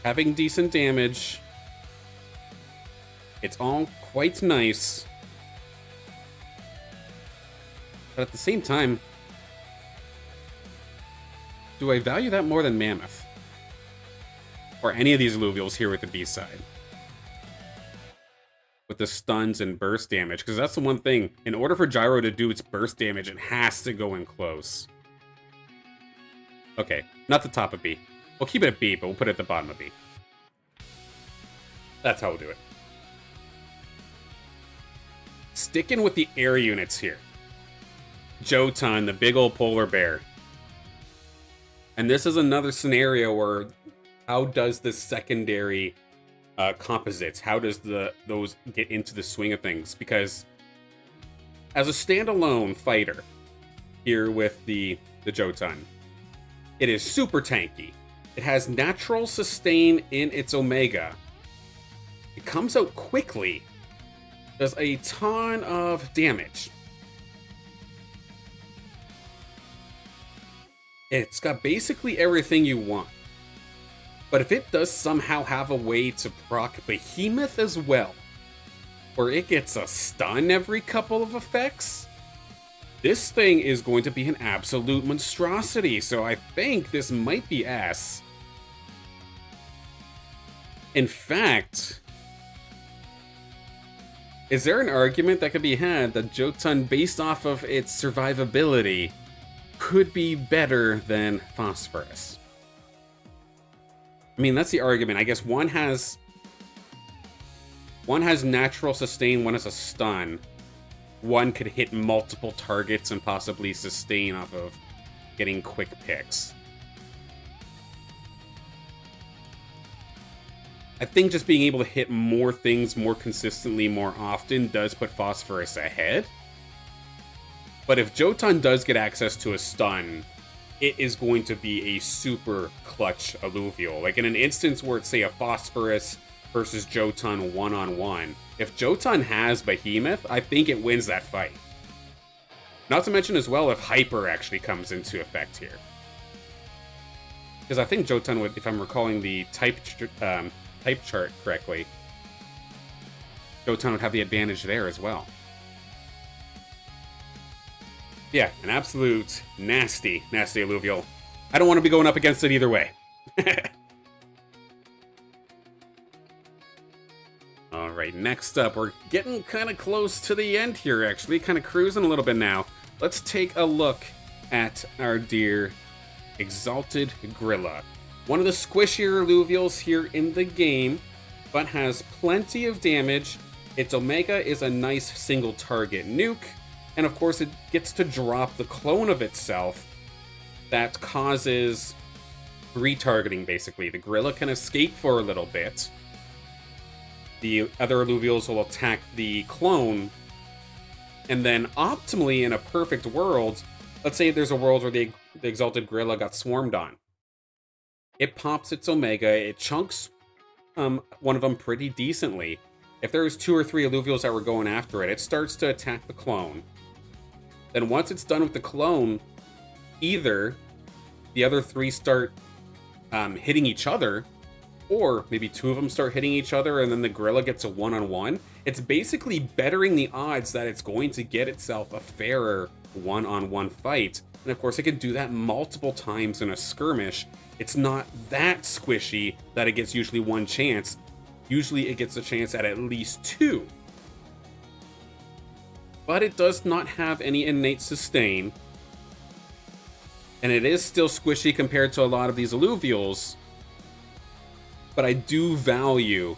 having decent damage. It's all quite nice. But at the same time, do I value that more than Mammoth? Or any of these Illuvials here with the B side? With the stuns and burst damage, because that's the one thing. In order for Gyro to do its burst damage, it has to go in close. Okay, not the top of B. We'll keep it at B, but we'll put it at the bottom of B. That's how we'll do it. Sticking with the air units here. Jotun, the big old polar bear. And this is another scenario where how does the secondary composites, how does those get into the swing of things? Because as a standalone fighter here with the Jotun, it is super tanky. It has natural sustain in its Omega. It comes out quickly. Does a ton of damage. It's got basically everything you want. But if it does somehow have a way to proc Behemoth as well, where it gets a stun every couple of effects, this thing is going to be an absolute monstrosity. So I think this might be S. In fact, is there an argument that could be had that Jotun, based off of its survivability, could be better than Phosphorus? I mean, that's the argument. I guess one has natural sustain, one has a stun. One could hit multiple targets and possibly sustain off of getting quick picks. I think just being able to hit more things more consistently, more often, does put Phosphorus ahead. But if Jotun does get access to a stun, it is going to be a super clutch Alluvial. Like in an instance where it's, say, a Phosphorus versus Jotun one-on-one, if Jotun has Behemoth, I think it wins that fight. Not to mention as well if Hyper actually comes into effect here. Because I think Jotun would, if I'm recalling the type chart correctly, Jotun would have the advantage there as well. Yeah, an absolute nasty Alluvial. I don't want to be going up against it either way. Alright, next up, we're getting kind of close to the end here, actually. Kind of cruising a little bit now. Let's take a look at our dear Exalted Grilla. One of the squishier Illuvials here in the game, but has plenty of damage. Its Omega is a nice single target nuke. And of course, it gets to drop the clone of itself that causes retargeting, basically. The Gorilla can escape for a little bit. The other Illuvials will attack the clone. And then, optimally, in a perfect world, let's say there's a world where the Exalted Gorilla got swarmed on. It pops its Omega, it chunks one of them pretty decently. If there's 2 or 3 Illuvials that were going after it, it starts to attack the clone. Then once it's done with the clone, either the other 3 start hitting each other, or maybe 2 of them start hitting each other and then the Gorilla gets a one-on-one. It's basically bettering the odds that it's going to get itself a fairer one-on-one fight. And of course, it can do that multiple times in a skirmish. It's not that squishy that it gets usually 1 chance. Usually it gets a chance at least 2. but it does not have any innate sustain. And it is still squishy compared to a lot of these Illuvials. But I do value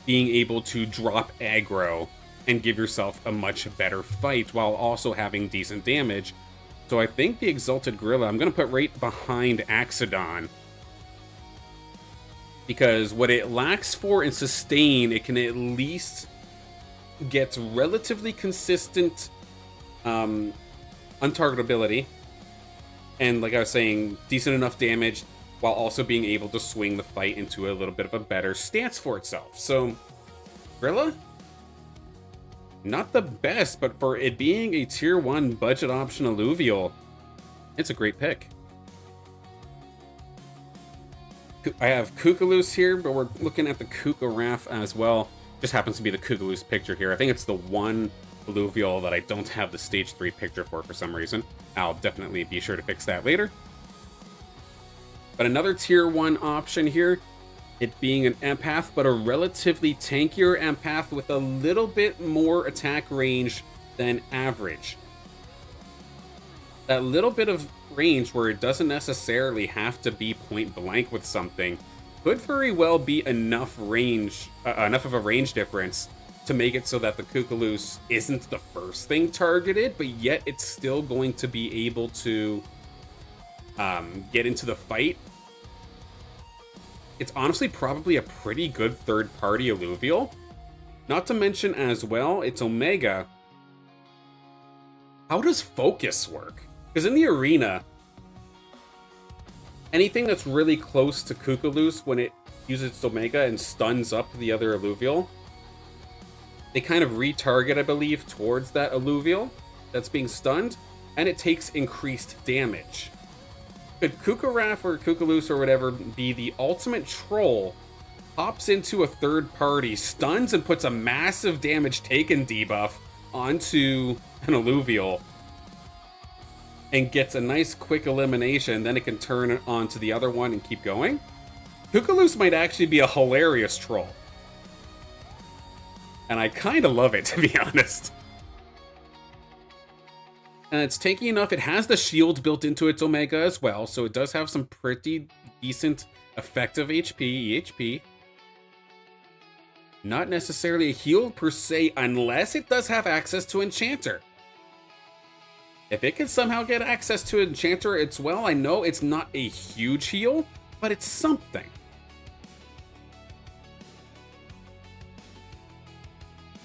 being able to drop aggro and give yourself a much better fight while also having decent damage. So I think the Exalted Gorilla, I'm going to put right behind Axodon. Because what it lacks for in sustain, it can at least get relatively consistent untargetability. And like I was saying, decent enough damage while also being able to swing the fight into a little bit of a better stance for itself. So, Gorilla? Not the best, but for it being a tier 1 budget option Illuvial, it's a great pick. I have Kookaloo's here, but we're looking at the Kookaraf as well. Just happens to be the Kookaloo's picture here. I think it's the one Illuvial that I don't have the stage 3 picture for some reason. I'll definitely be sure to fix that later. But another tier 1 option here, it being an empath, but a relatively tankier empath with a little bit more attack range than average. That little bit of range where it doesn't necessarily have to be point blank with something could very well be enough range, enough of a range difference to make it so that the Kookaloos isn't the first thing targeted, but yet it's still going to be able to get into the fight. It's honestly probably a pretty good third-party Illuvial. Not to mention as well, it's Omega. How does focus work? Because in the arena, anything that's really close to Kookaloos when it uses its Omega and stuns up the other Illuvial, they kind of retarget, I believe, towards that Illuvial that's being stunned, and it takes increased damage. Could Kookaraf or Kookaloos or whatever be the ultimate troll, hops into a third party, stuns and puts a massive damage taken debuff onto an Illuvial, and gets a nice quick elimination, then it can turn it onto the other one and keep going? Kookaloos might actually be a hilarious troll. And I kind of love it, to be honest. And it's tanky enough. It has the shield built into its Omega as well, so it does have some pretty decent effective HP, EHP. Not necessarily a heal per se, unless it does have access to Enchanter. If it can somehow get access to Enchanter, it's well, I know it's not a huge heal, but it's something.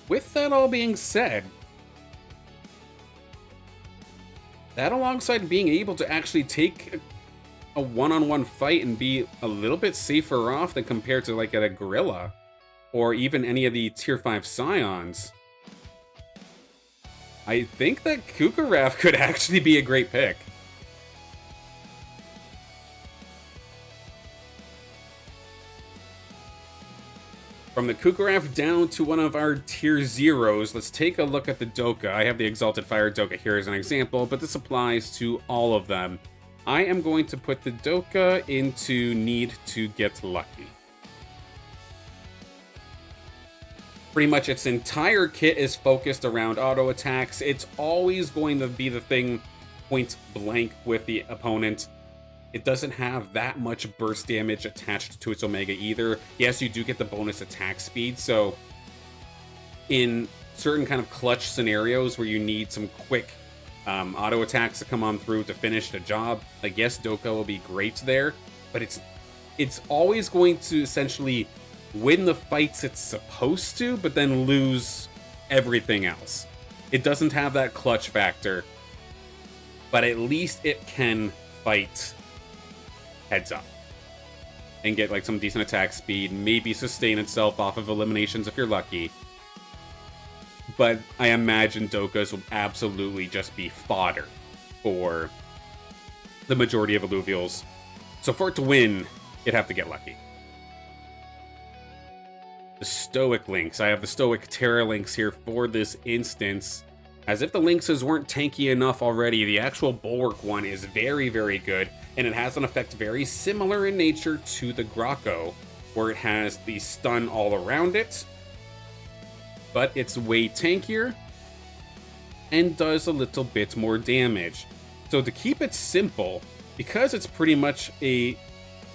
With that all being said, that alongside being able to actually take a one-on-one fight and be a little bit safer off than compared to like a Gorilla or even any of the tier 5 Scions, I think that Kookaraf could actually be a great pick. From the Kookaraf down to one of our tier 0s, let's take a look at the Doka. I have the Exalted Fire Doka here as an example, but this applies to all of them. I am going to put the Doka into Need to Get Lucky. Pretty much its entire kit is focused around auto attacks. It's always going to be the thing point blank with the opponent. It doesn't have that much burst damage attached to its Omega either. Yes, you do get the bonus attack speed, so in certain kind of clutch scenarios where you need some quick auto attacks to come on through to finish the job, like yes, Doka will be great there, but it's always going to essentially win the fights it's supposed to, but then lose everything else. It doesn't have that clutch factor, but at least it can fight heads up and get like some decent attack speed, maybe sustain itself off of eliminations if you're lucky. But I imagine Dokas will absolutely just be fodder for the majority of Illuvials. So for it to win, it'd have to get lucky. The Stoic Lynx. I have the Stoic Terra Lynx here for this instance. As if the Lynxes weren't tanky enough already, the actual Bulwark one is very, very good, and it has an effect very similar in nature to the Grocko, where it has the stun all around it, but it's way tankier and does a little bit more damage. So to keep it simple, because it's pretty much a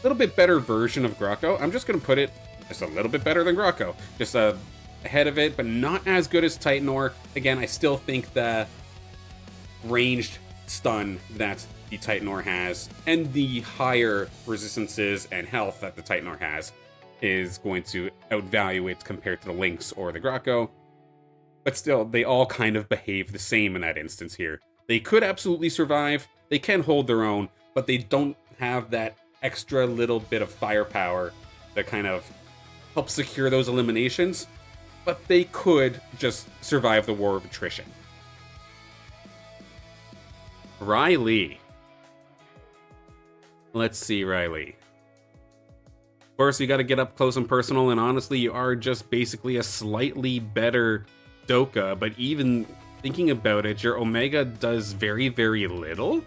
little bit better version of Grocko, I'm just going to put it just a little bit better than Grocko. Just ahead of it, but not as good as Titanor. Again, I still think the ranged stun that the Titanor has and the higher resistances and health that the Titanor has is going to outvalue it compared to the Lynx or the Grocko. But still, they all kind of behave the same in that instance here. They could absolutely survive, they can hold their own, but they don't have that extra little bit of firepower that kind of helps secure those eliminations, but they could just survive the war of attrition. Riley. Let's see, Riley. Of course, you got to get up close and personal, and honestly, you are just basically a slightly better Doka, but even thinking about it, your Omega does very, very little.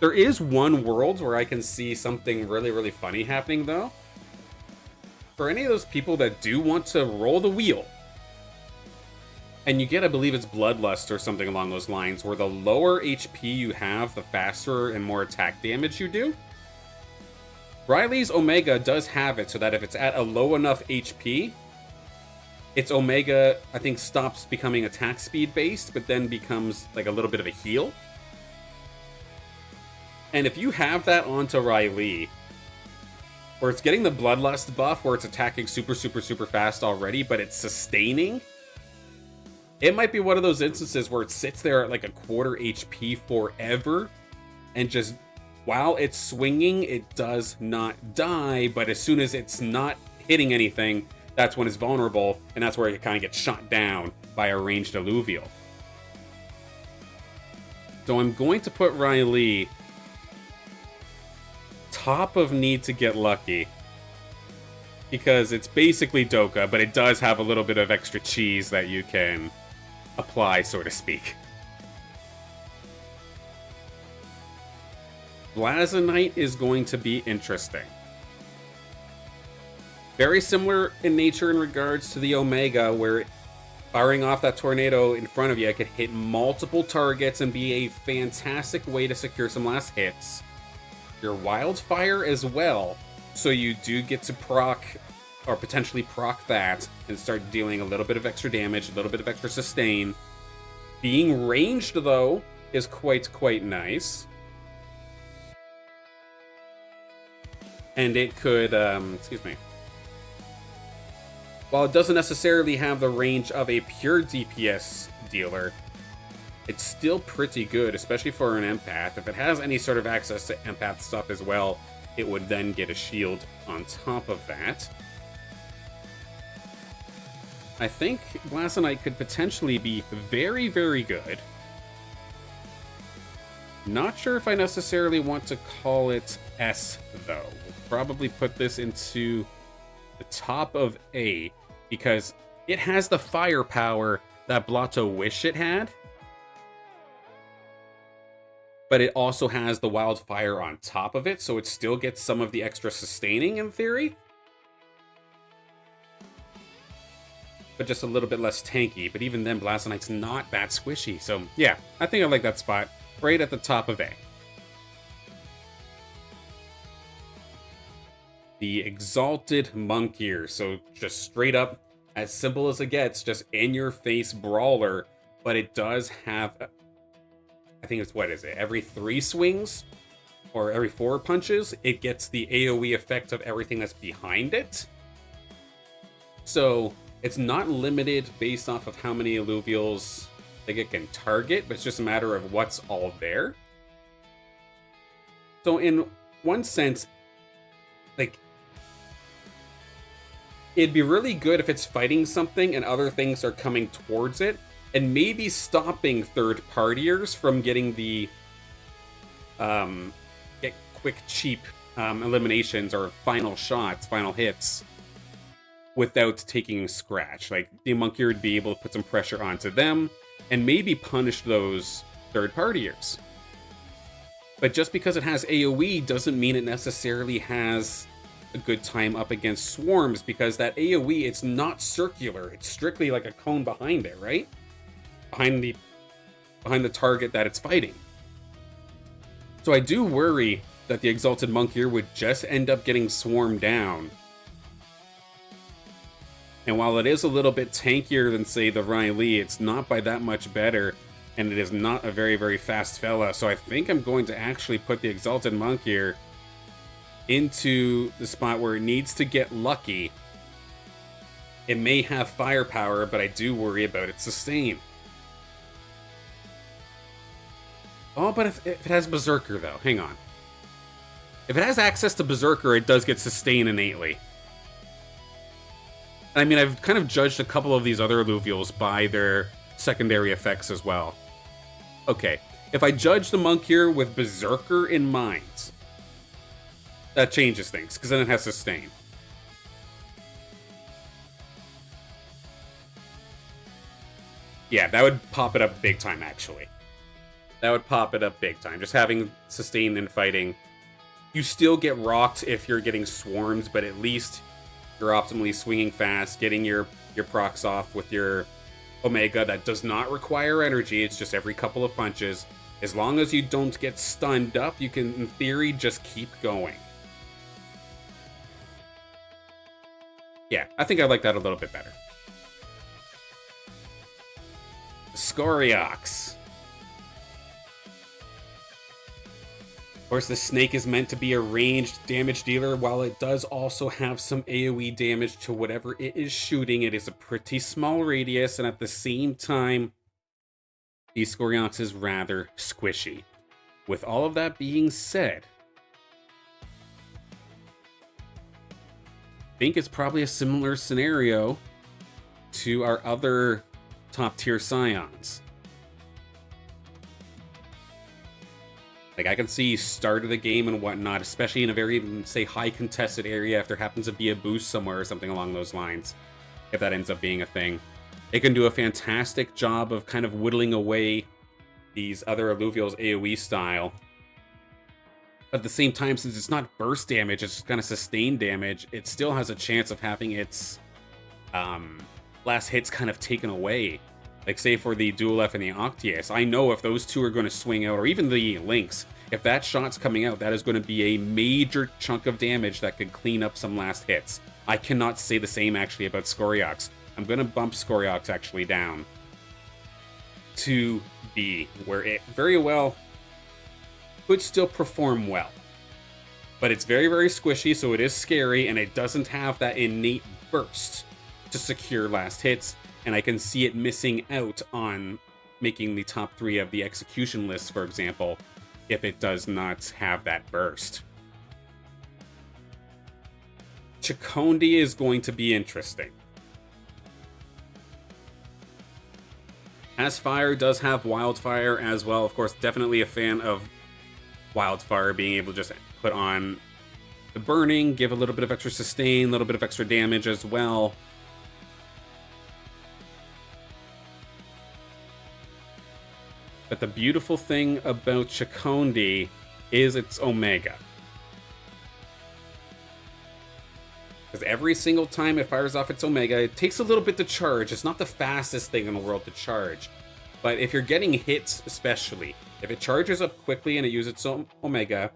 There is one world where I can see something really, really funny happening, though. For any of those people that do want to roll the wheel, and you get, I believe it's Bloodlust or something along those lines, where the lower HP you have, the faster and more attack damage you do. Riley's Omega does have it so that if it's at a low enough HP, its Omega, I think, stops becoming attack speed based, but then becomes like a little bit of a heal. And if you have that onto Riley, where it's getting the Bloodlust buff, where it's attacking super, super, super fast already, but it's sustaining, it might be one of those instances where it sits there at like a quarter HP forever, and just while it's swinging, it does not die, but as soon as it's not hitting anything, that's when it's vulnerable, and that's where it kind of gets shot down by a ranged Illuvium. So I'm going to put Riley top of Need to Get Lucky, because it's basically Doka, but it does have a little bit of extra cheese that you can apply, so to speak. Blazonite is going to be interesting. Very similar in nature in regards to the Omega, where firing off that tornado in front of you could hit multiple targets and be a fantastic way to secure some last hits. Your Wildfire as well, so you do get to proc, or potentially proc that, and start dealing a little bit of extra damage, a little bit of extra sustain. Being ranged, though, is quite nice. And it could, excuse me. While it doesn't necessarily have the range of a pure DPS dealer, it's still pretty good, especially for an empath. If it has any sort of access to empath stuff as well, it would then get a shield on top of that. I think Blazonite could potentially be very, very good. Not sure if I necessarily want to call it S, though. We'll probably put this into the top of A, because it has the firepower that Blotto wish it had, but it also has the Wildfire on top of it, so it still gets some of the extra sustaining in theory, but just a little bit less tanky. But even then, Blazonite's not that squishy, so yeah, I think I like that spot right at the top of A. The Exalted Monk Ear, so just straight up, as simple as it gets, just in-your-face brawler, but it does have, I think it's, what is it, every 3 swings, or every 4 punches, it gets the AoE effect of everything that's behind it. So it's not limited based off of how many Illuvials like it can target, but it's just a matter of what's all there. So in one sense, like, it'd be really good if it's fighting something and other things are coming towards it, and maybe stopping third-partiers from getting the get quick, cheap eliminations or final shots, final hits, without taking scratch. Like, the Monkey would be able to put some pressure onto them and maybe punish those third-partiers. But just because it has AoE doesn't mean it necessarily has a good time up against swarms, because that AoE, it's not circular. It's strictly like a cone behind it, right? Behind the target that it's fighting. So I do worry that the Exalted Monk here would just end up getting swarmed down. And while it is a little bit tankier than, say, the Riley, it's not by that much better, and it is not a very, very fast fella. So I think I'm going to actually put the Exalted Monk here into the spot where it needs to get lucky. It may have firepower, but I do worry about its sustain. Oh, but if it has Berserker, though, hang on. If it has access to Berserker, it does get sustain innately. I mean, I've kind of judged a couple of these other Alluvials by their secondary effects as well. Okay, if I judge the Monk here with Berserker in mind, that changes things, because then it has sustain. Yeah, that would pop it up big time, actually. That would pop it up big time. Just having sustain in fighting. You still get rocked if you're getting swarmed, but at least you're optimally swinging fast, getting your procs off with your Omega. That does not require energy. It's just every couple of punches. As long as you don't get stunned up, you can, in theory, just keep going. Yeah, I think I like that a little bit better. Scoriox. Of course, the snake is meant to be a ranged damage dealer. While it does also have some AoE damage to whatever it is shooting, it is a pretty small radius, and at the same time, the Scoriox is rather squishy. With all of that being said, I think it's probably a similar scenario to our other top tier Scions. Like, I can see start of the game and whatnot, especially in a very, say, high contested area, if there happens to be a boost somewhere or something along those lines, if that ends up being a thing. It can do a fantastic job of kind of whittling away these other Alluvials AoE style. But at the same time, since it's not burst damage, it's just kind of sustained damage, it still has a chance of having its last hits kind of taken away. Like, say, for the Dual F and the Octius, I know if those two are going to swing out, or even the Lynx, if that shot's coming out, that is going to be a major chunk of damage that could clean up some last hits. I cannot say the same, actually, about Scoriox. I'm going to bump Scoriox, actually, down to B, where it very well could still perform well. But it's very, very squishy, so it is scary, and it doesn't have that innate burst to secure last hits. And I can see it missing out on making the top 3 of the execution list, for example, if it does not have that burst. Chakondi is going to be interesting. As Fire does have Wildfire as well. Of course, definitely a fan of Wildfire, being able to just put on the burning, give a little bit of extra sustain, a little bit of extra damage as well. But the beautiful thing about Chakondi is its Omega. Because every single time it fires off its Omega, it takes a little bit to charge. It's not the fastest thing in the world to charge. But if you're getting hits, especially, if it charges up quickly and it uses its Omega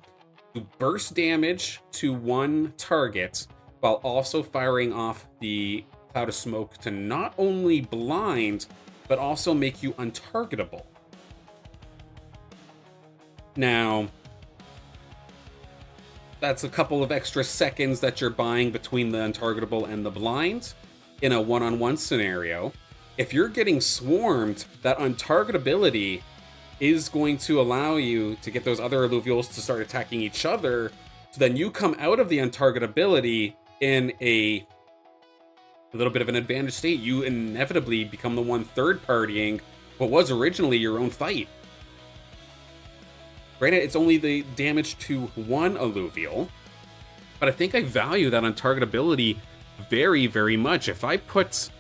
to burst damage to one target, while also firing off the cloud of smoke to not only blind, but also make you untargetable. Now, that's a couple of extra seconds that you're buying between the untargetable and the blind in a one-on-one scenario. If you're getting swarmed, that untargetability is going to allow you to get those other Alluvials to start attacking each other, so then you come out of the untargetability in a little bit of an advantage state. You inevitably become the one third-partying what was originally your own fight. Granted, it's only the damage to one Alluvial, but I think I value that untargetability very, very much. If I put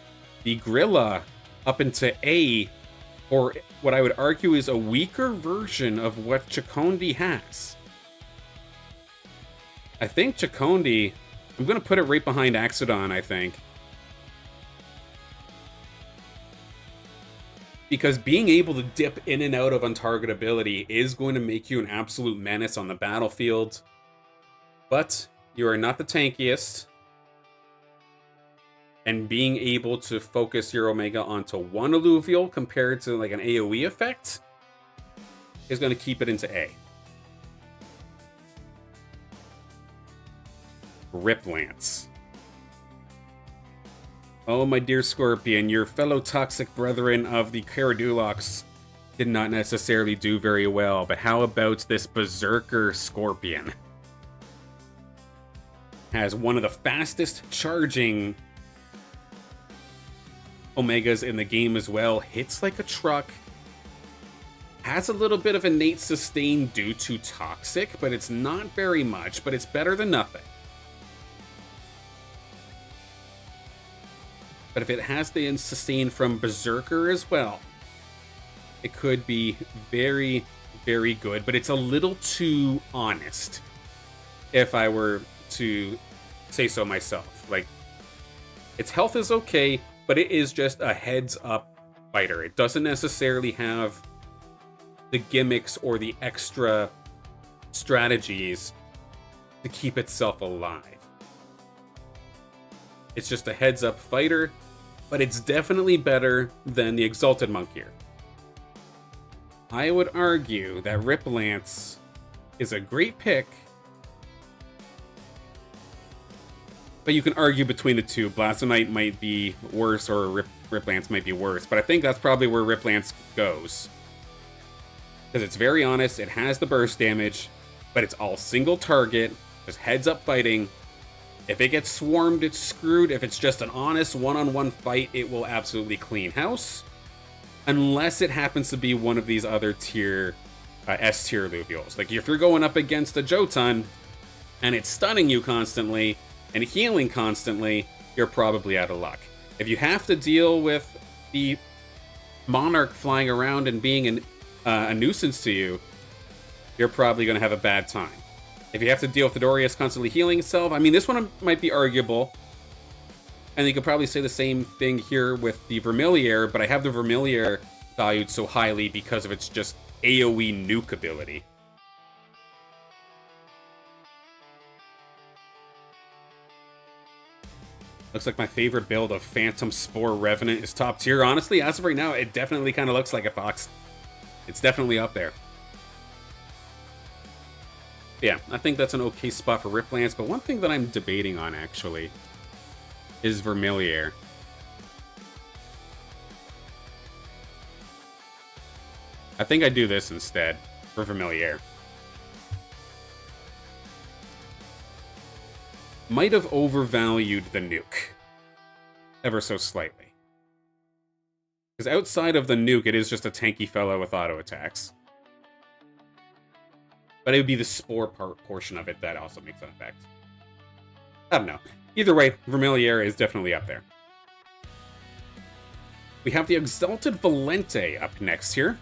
the Grilla up into A, or what I would argue is a weaker version of what Chakondi has, I think Chakondi I'm going to put it right behind Axodon, I think. Because being able to dip in and out of untargetability is going to make you an absolute menace on the battlefield. But you are not the tankiest. And being able to focus your Omega onto one Illuvial compared to like an AoE effect is going to keep it into A. Rip Lance. Oh, my dear Scorpion, your fellow toxic brethren of the Caradulox did not necessarily do very well, but how about this Berserker Scorpion? Has one of the fastest charging Omegas in the game as well, hits like a truck, has a little bit of innate sustain due to Toxic, but it's not very much, but it's better than nothing. But if it has the sustain from Berserker as well, it could be very, very good, but it's a little too honest, if I were to say so myself. Like, its health is okay, but it is just a heads-up fighter. It doesn't necessarily have the gimmicks or the extra strategies to keep itself alive. It's just a heads-up fighter, but it's definitely better than the Exalted Monk here. I would argue that Rip Lance is a great pick, but you can argue between the two. Blastonite might be worse, or Rip Lance might be worse, but I think that's probably where Rip Lance goes. Because it's very honest, it has the burst damage, but it's all single target, just heads up fighting. If it gets swarmed, it's screwed. If it's just an honest one-on-one fight, it will absolutely clean house. Unless it happens to be one of these other tier, S-tier Illuvials. Like, if you're going up against a Jotun, and it's stunning you constantly, and healing constantly, you're probably out of luck. If you have to deal with the Monarch flying around and being a nuisance to you, you're probably going to have a bad time. If you have to deal with the Dorius constantly healing itself, I mean, this one might be arguable. And you could probably say the same thing here with the Vermilier, but I have the Vermilier valued so highly because of its just AoE nuke ability. Looks like my favorite build of Phantom Spore Revenant is top tier. Honestly, as of right now, it definitely kind of looks like it, Fox. It's definitely up there. Yeah, I think that's an okay spot for Rip Lance, but one thing that I'm debating on, actually, is Vermilier. I think I do this instead for Vermilier. Might have overvalued the nuke ever so slightly. Because outside of the nuke, it is just a tanky fellow with auto attacks. But it would be the spore portion of it that also makes an effect. I don't know. Either way, Vermilier is definitely up there. We have the Exalted Valente up next here.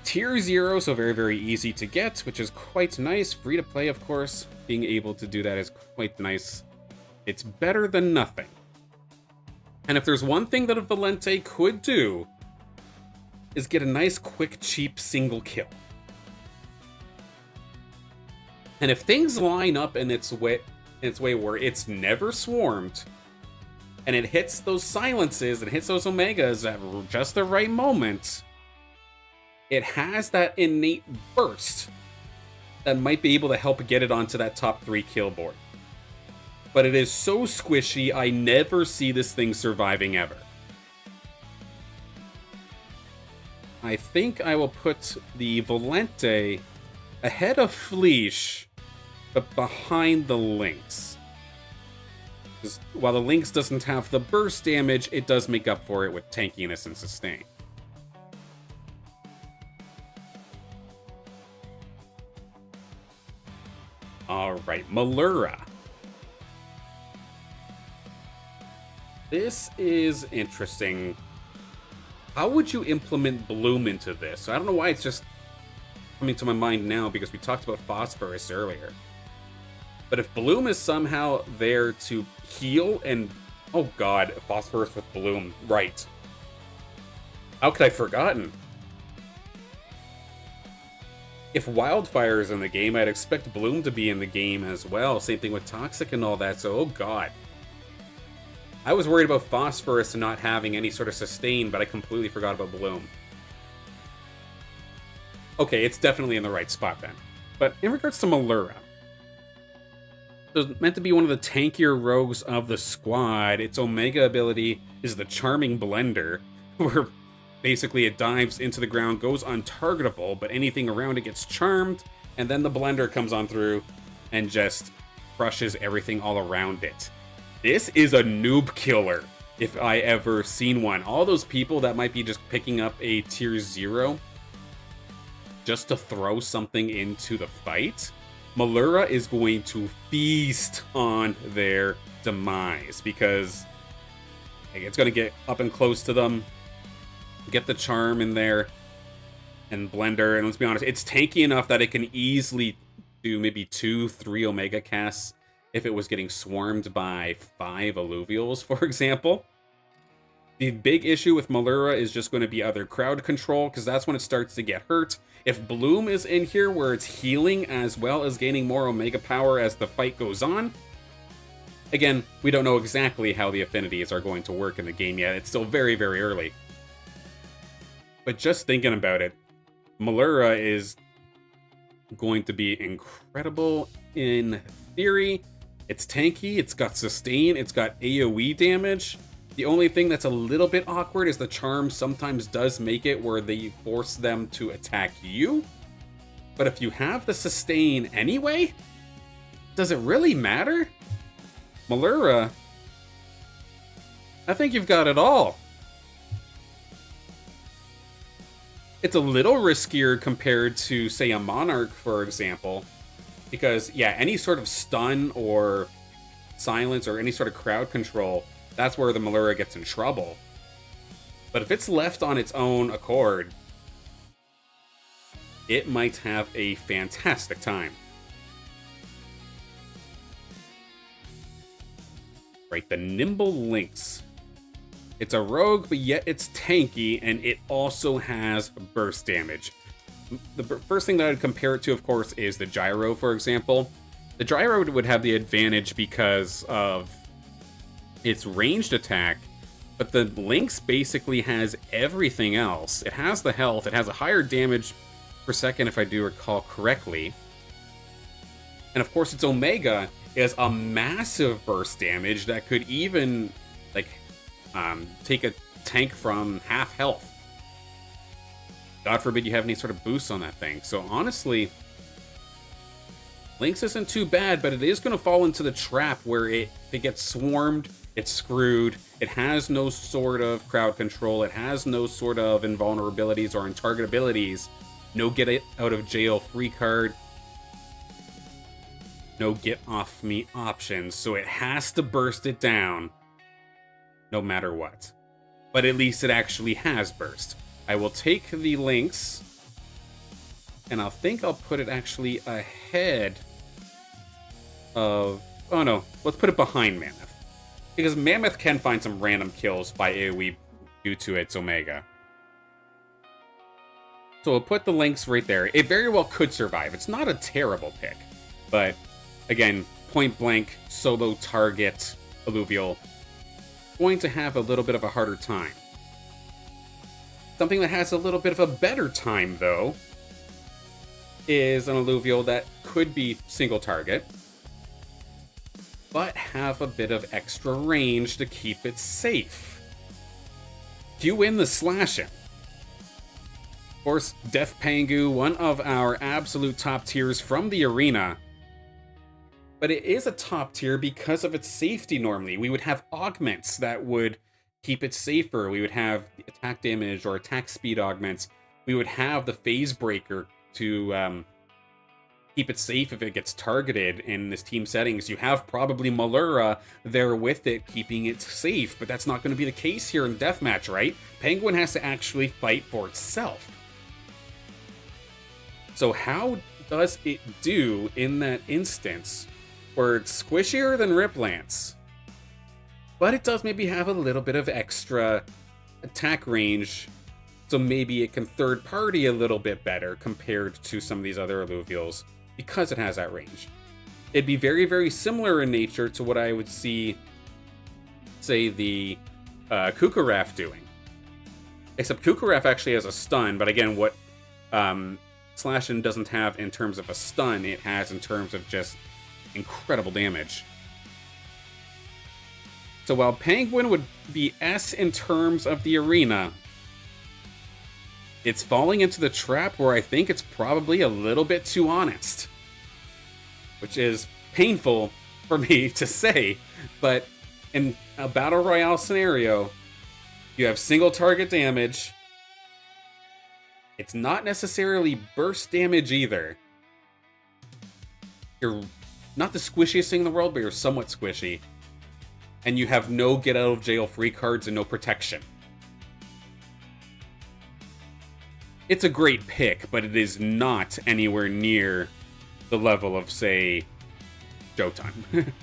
Tier 0, so very, very easy to get, which is quite nice. Free to play, of course. Being able to do that is quite nice. It's better than nothing. And if there's one thing that a Valente could do, is get a nice, quick, cheap single kill. And if things line up in its way where it's never swarmed, and it hits those silences and hits those Omegas at just the right moment, it has that innate burst that might be able to help get it onto that top 3 kill board. But it is so squishy, I never see this thing surviving ever. I think I will put the Valente ahead of Fleesh, but behind the Lynx. Because while the Lynx doesn't have the burst damage, it does make up for it with tankiness and sustain. Alright, Malura. This is interesting. How would you implement Bloom into this? I don't know why it's just coming to my mind now, because we talked about Phosphorus earlier. But if Bloom is somehow there to heal and... Oh god, Phosphorus with Bloom. Right. How could I have forgotten? If Wildfire is in the game, I'd expect Bloom to be in the game as well. Same thing with Toxic and all that, so oh god. I was worried about Phosphorus not having any sort of sustain, but I completely forgot about Bloom. Okay, it's definitely in the right spot then. But in regards to Malura, it's meant to be one of the tankier rogues of the squad. Its Omega ability is the Charming Blender, where basically it dives into the ground, goes untargetable, but anything around it gets charmed, and then the Blender comes on through and just crushes everything all around it. This is a noob killer, if I ever seen one. All those people that might be just picking up a tier 0 just to throw something into the fight, Malura is going to feast on their demise, because it's going to get up and close to them, get the charm in there, and Blender, and let's be honest, it's tanky enough that it can easily do maybe 2-3 Omega casts if it was getting swarmed by 5 Illuvials, for example. The big issue with Malura is just going to be other crowd control, because that's when it starts to get hurt. If Bloom is in here where it's healing as well as gaining more Omega power as the fight goes on, again, we don't know exactly how the affinities are going to work in the game yet. It's still very, very early. But just thinking about it, Malura is going to be incredible in theory. It's tanky, it's got sustain, it's got AoE damage. The only thing that's a little bit awkward is the charm sometimes does make it where they force them to attack you. But if you have the sustain anyway, does it really matter? Malura, I think you've got it all. It's a little riskier compared to, say, a Monarch, for example. Because, yeah, any sort of stun or silence or any sort of crowd control, that's where the Malura gets in trouble. But if it's left on its own accord, it might have a fantastic time. Right, the Nimble Lynx. It's a rogue, but yet it's tanky, and it also has burst damage. The first thing that I'd compare it to, of course, is the Gyro, for example. The Gyro would have the advantage because of its ranged attack, but the Lynx basically has everything else. It has the health, it has a higher damage per second, if I do recall correctly. And of course, its Omega is a massive burst damage that could even, like, take a tank from half health. God forbid you have any sort of boost on that thing. So honestly, Lynx isn't too bad, but it is going to fall into the trap where if it gets swarmed, it's screwed. It has no sort of crowd control. It has no sort of invulnerabilities or untargetabilities. No get it out of jail free card. No get off me options. So it has to burst it down no matter what. But at least it actually has burst. I will take the Lynx, and I think I'll put it actually ahead of... Oh no, let's put it behind Mammoth. Because Mammoth can find some random kills by AoE due to its Omega. So we'll put the Lynx right there. It very well could survive. It's not a terrible pick. But, again, point blank, solo target, Alluvial, going to have a little bit of a harder time. Something that has a little bit of a better time, though, is an Alluvial that could be single target, but have a bit of extra range to keep it safe. Cue in the slashing. Of course, Death Pangu, one of our absolute top tiers from the arena, but it is a top tier because of its safety normally. We would have augments that would keep it safer. We would have attack damage or attack speed augments. We would have the phase breaker to keep it safe if it gets targeted in this team settings. You have probably Malura there with it, keeping it safe, but that's not going to be the case here in Deathmatch, right? Penguin has to actually fight for itself. So how does it do in that instance where it's squishier than Rip Lance. But it does maybe have a little bit of extra attack range, so maybe it can third party a little bit better compared to some of these other Illuvials because it has that range. It'd be very, very similar in nature to what I would see, say, the Kukuraf doing. Except Kukuraf actually has a stun, but again, what Slashin doesn't have in terms of a stun, it has in terms of just incredible damage. So while Penguin would be S in terms of the arena, it's falling into the trap where I think it's probably a little bit too honest. Which is painful for me to say, but in a Battle Royale scenario, you have single target damage. It's not necessarily burst damage either. You're not the squishiest thing in the world, but you're somewhat squishy. And you have no get out of jail free cards and no protection. It's a great pick, but it is not anywhere near the level of, say, Showtime.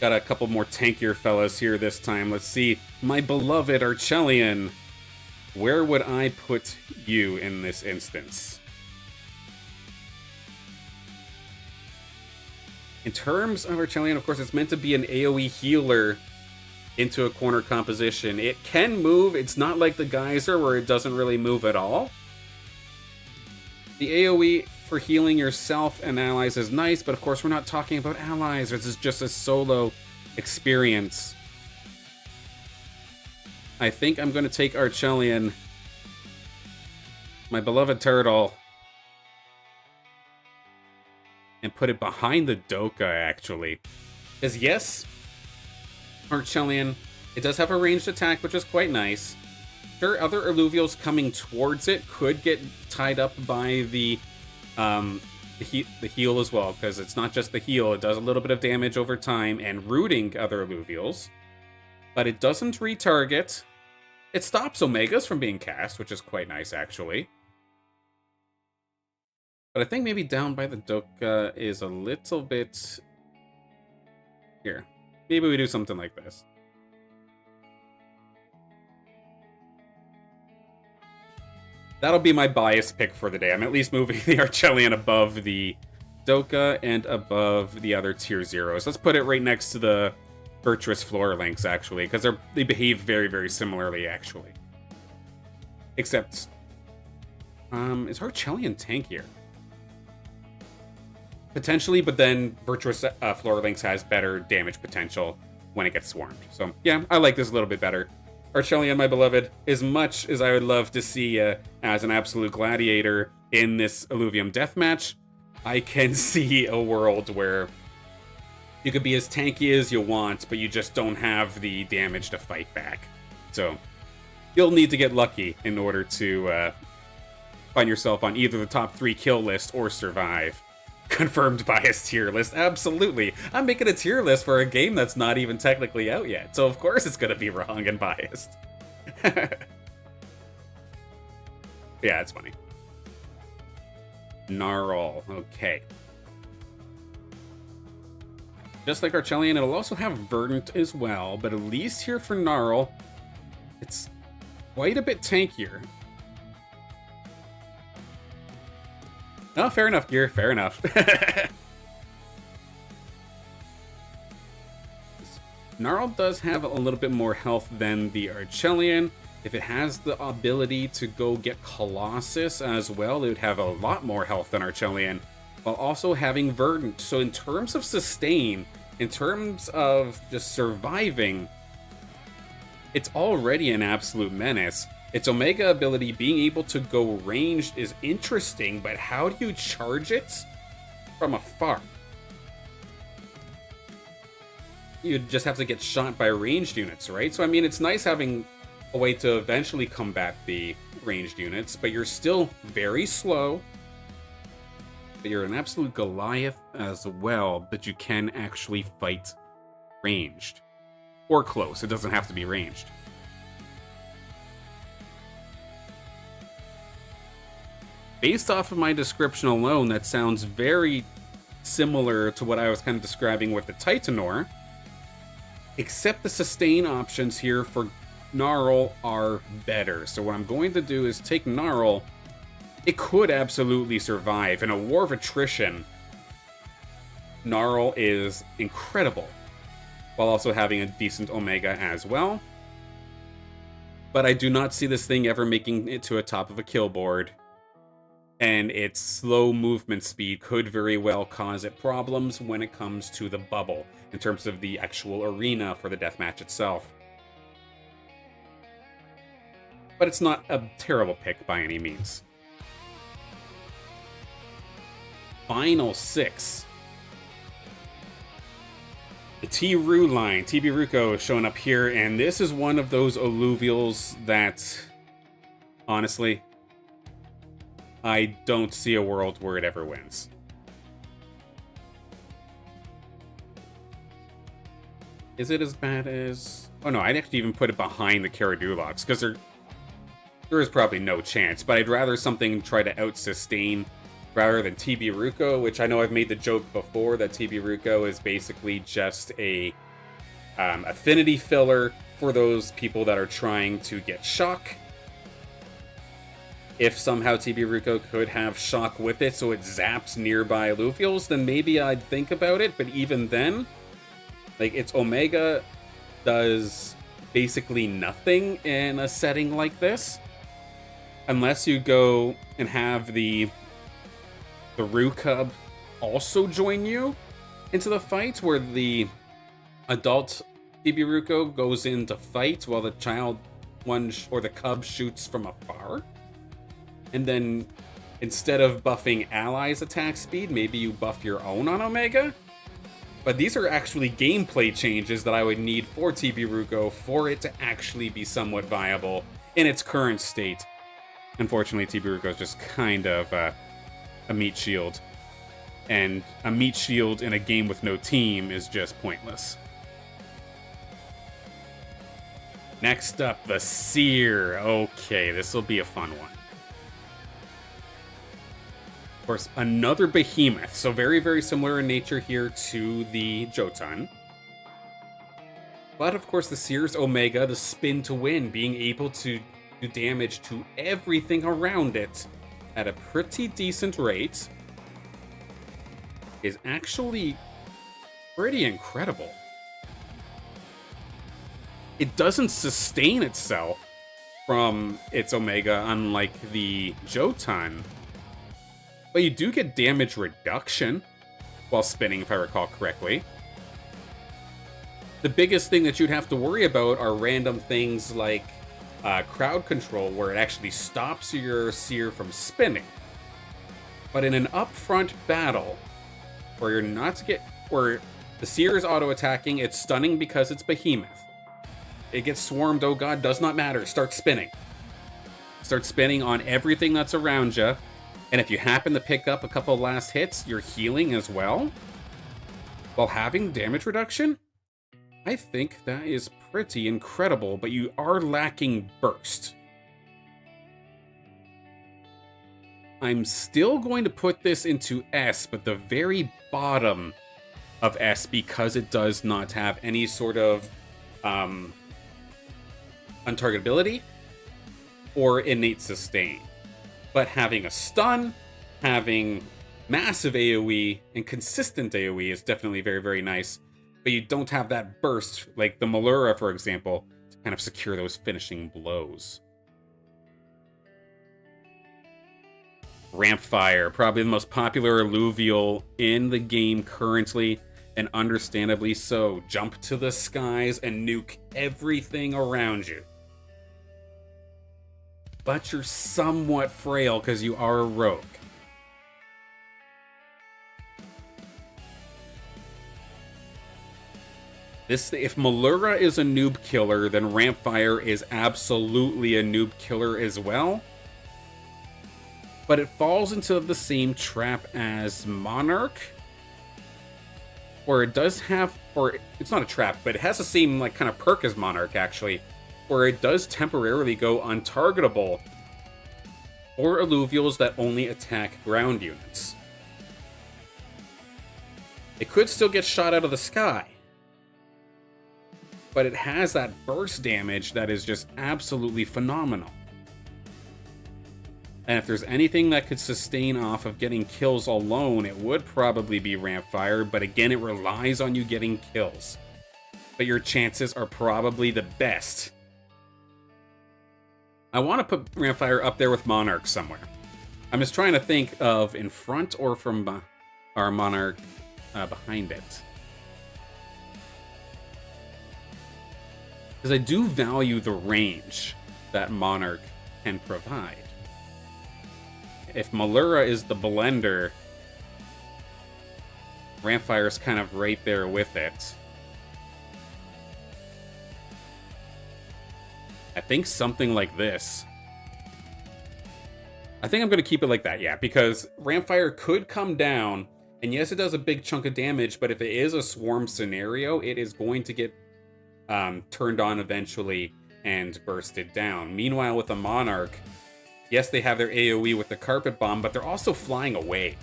Got a couple more tankier fellas here this time. Let's see. My beloved Archelion. Where would I put you in this instance? In terms of Archelion, of course, it's meant to be an AoE healer into a corner composition. It can move. It's not like the Geyser where it doesn't really move at all. The AoE for healing yourself and allies is nice, but of course we're not talking about allies. This is just a solo experience. I think I'm going to take Archelion, my beloved turtle, and put it behind the Doka, actually. Because yes, Archelion, it does have a ranged attack, which is quite nice. Sure, other Illuvials coming towards it could get tied up by the heal as well, because it's not just the heal, it does a little bit of damage over time and rooting other Illuvials. But it doesn't retarget. It stops Omegas from being cast, which is quite nice, actually. But I think maybe down by the Doka is a little bit... Here. Maybe we do something like this. That'll be my bias pick for the day. I'm at least moving the Archelion above the Doka and above the other tier zeros. Let's put it right next to the Virtuous Floor Links, actually, because they behave very, very similarly, actually. Except, is Archelion tankier? Potentially, but then Virtuous Floor Links has better damage potential when it gets swarmed. So, yeah, I like this a little bit better. Archelion, my beloved, as much as I would love to see as an absolute gladiator in this Illuvium deathmatch, I can see a world where you could be as tanky as you want, but you just don't have the damage to fight back. So, you'll need to get lucky in order to find yourself on either the top 3 kill list or survive. Confirmed bias tier list. Absolutely. I'm making a tier list for a game that's not even technically out yet. So of course it's going to be wrong and biased. Yeah, it's funny. Gnarl. Okay. Just like Archelion, it'll also have Verdant as well. But at least here for Gnarl, it's quite a bit tankier. Oh, fair enough, Gear. Fair enough. Gnarl does have a little bit more health than the Archelion. If it has the ability to go get Colossus as well, it would have a lot more health than Archelion, while also having Verdant. So in terms of sustain, in terms of just surviving, it's already an absolute menace. Its Omega ability, being able to go ranged, is interesting, but how do you charge it from afar? You'd just have to get shot by ranged units, right? So, I mean, it's nice having a way to eventually combat the ranged units, but you're still very slow. But you're an absolute Goliath as well, but you can actually fight ranged. Or close, it doesn't have to be ranged. based off of my description alone, that sounds very similar to what I was kind of describing with the Titanor, except the sustain options here for Gnarl are better. So what I'm going to do is take Gnarl. It could absolutely survive. In a war of attrition, Gnarl is incredible, while also having a decent Omega as well. But I do not see this thing ever making it to a top of a kill board. And its slow movement speed could very well cause it problems when it comes to the bubble, in terms of the actual arena for the deathmatch itself. But it's not a terrible pick by any means. Final 6. The T-Ru line, TB showing up here, and this is one of those alluvials that, honestly, I don't see a world where it ever wins. Is it as bad as... Oh no, I'd actually even put it behind the Caradulux, because there is probably no chance, but I'd rather something try to out-sustain rather than TB, which I know I've made the joke before that TB is basically just a affinity filler for those people that are trying to get shock. If somehow TB could have shock with it so it zaps nearby alluvials, then maybe I'd think about it, but even then, like, its Omega does basically nothing in a setting like this. Unless you go and have the Roo Cub also join you into the fight, where the adult TB goes in to fight while the child one or the cub shoots from afar. And then instead of buffing allies' attack speed, maybe you buff your own on Omega. But these are actually gameplay changes that I would need for TB for it to actually be somewhat viable in its current state. Unfortunately, TB is just kind of a meat shield. And a meat shield in a game with no team is just pointless. Next up, the Seer. Okay, this will be a fun one. Of course, another behemoth. So very, very similar in nature here to the Jotun. But of course, the Seer's Omega, the spin to win, being able to do damage to everything around it at a pretty decent rate, is actually pretty incredible. It doesn't sustain itself from its Omega, unlike the Jotun, but you do get damage reduction while spinning, if I recall correctly. The biggest thing that you'd have to worry about are random things like crowd control, where it actually stops your Seer from spinning. But in an upfront battle, where where the Seer is auto-attacking, it's stunning because it's behemoth. It gets swarmed, oh god, does not matter, start spinning. Start spinning on everything that's around you. And if you happen to pick up a couple last hits, you're healing as well, while having damage reduction. I think that is pretty incredible, but you are lacking burst. I'm still going to put this into S, but the very bottom of S, because it does not have any sort of untargetability or innate sustain. But having a stun, having massive AoE, and consistent AoE is definitely very, very nice. But you don't have that burst, like the Malura, for example, to kind of secure those finishing blows. Rampfire, probably the most popular alluvial in the game currently, and understandably so. Jump to the skies and nuke everything around you. But you're somewhat frail because you are a rogue. If Malura is a noob killer, then Rampfire is absolutely a noob killer as well. But it falls into the same trap as Monarch, where it does have, or it's not a trap, but it has the same like kind of perk as Monarch actually, where it does temporarily go untargetable or alluvials that only attack ground units. It could still get shot out of the sky, but it has that burst damage that is just absolutely phenomenal. And if there's anything that could sustain off of getting kills alone, it would probably be Rampfire, but again, it relies on you getting kills. But your chances are probably the best. I want to put Rampfire up there with Monarch somewhere. I'm just trying to think of in front or from our Monarch behind it. Because I do value the range that Monarch can provide. If Malura is the blender, Rampfire's kind of right there with it. I think something like this. I think I'm going to keep it like that, yeah, because Rampfire could come down, and yes, it does a big chunk of damage, but if it is a swarm scenario, it is going to get turned on eventually and bursted down. Meanwhile, with the Monarch, yes, they have their AoE with the Carpet Bomb, but they're also flying away.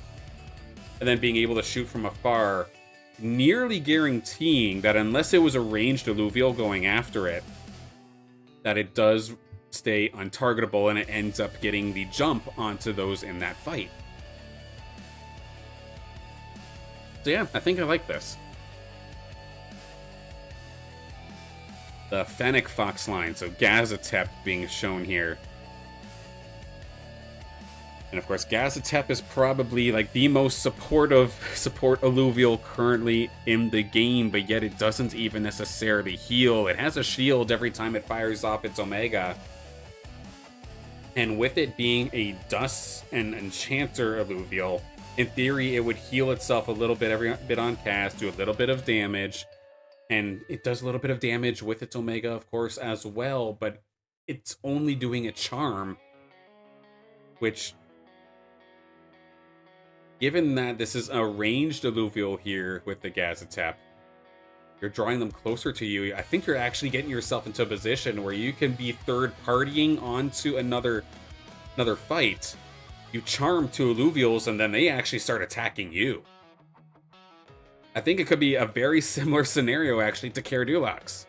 And then being able to shoot from afar, nearly guaranteeing that unless it was a ranged alluvial going after it, that it does stay untargetable and it ends up getting the jump onto those in that fight. So yeah, I think I like this. The Fennec Fox line, so Gazatep being shown here. And of course, Gazatep is probably like the most support alluvial currently in the game, but yet it doesn't even necessarily heal. It has a shield every time it fires off its Omega. And with it being a Dust and Enchanter alluvial, in theory, it would heal itself a little bit every bit on cast, do a little bit of damage. And it does a little bit of damage with its Omega, of course, as well, but it's only doing a charm, which, given that this is a ranged alluvial here with the Gazatep, you're drawing them closer to you. I think you're actually getting yourself into a position where you can be third-partying onto another fight. You charm two alluvials, and then they actually start attacking you. I think it could be a very similar scenario, actually, to Caradulax,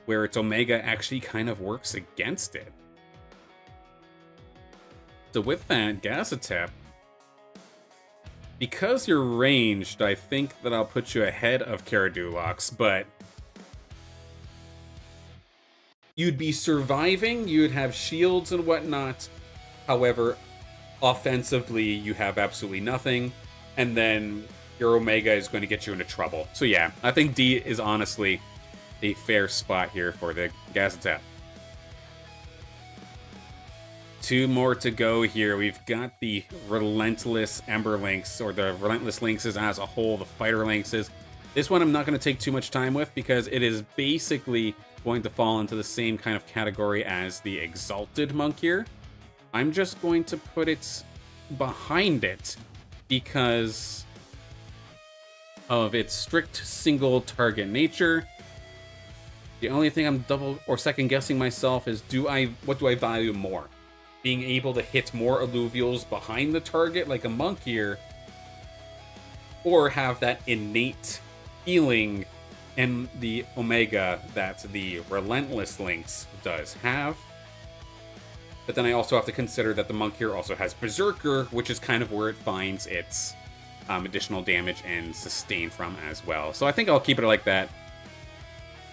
where its Omega actually kind of works against it. So with that, Gazatep, because you're ranged, I think that I'll put you ahead of Caradulax, but you'd be surviving, you'd have shields and whatnot. However, offensively, you have absolutely nothing, and then your Omega is going to get you into trouble. So yeah, I think D is honestly a fair spot here for the Gazatep. Two more to go here. We've got the Relentless Ember Lynx, or the Relentless Lynxes as a whole, the Fighter Lynxes. This one I'm not going to take too much time with because it is basically going to fall into the same kind of category as the Exalted Monk here. I'm just going to put it behind it because of its strict single target nature. The only thing I'm double or second guessing myself is what do I value more? Being able to hit more alluvials behind the target like a monk here, or have that innate healing in the Omega that the Relentless Lynx does have. But then I also have to consider that the monk here also has Berserker, which is kind of where it finds its additional damage and sustain from as well. So I think I'll keep it like that.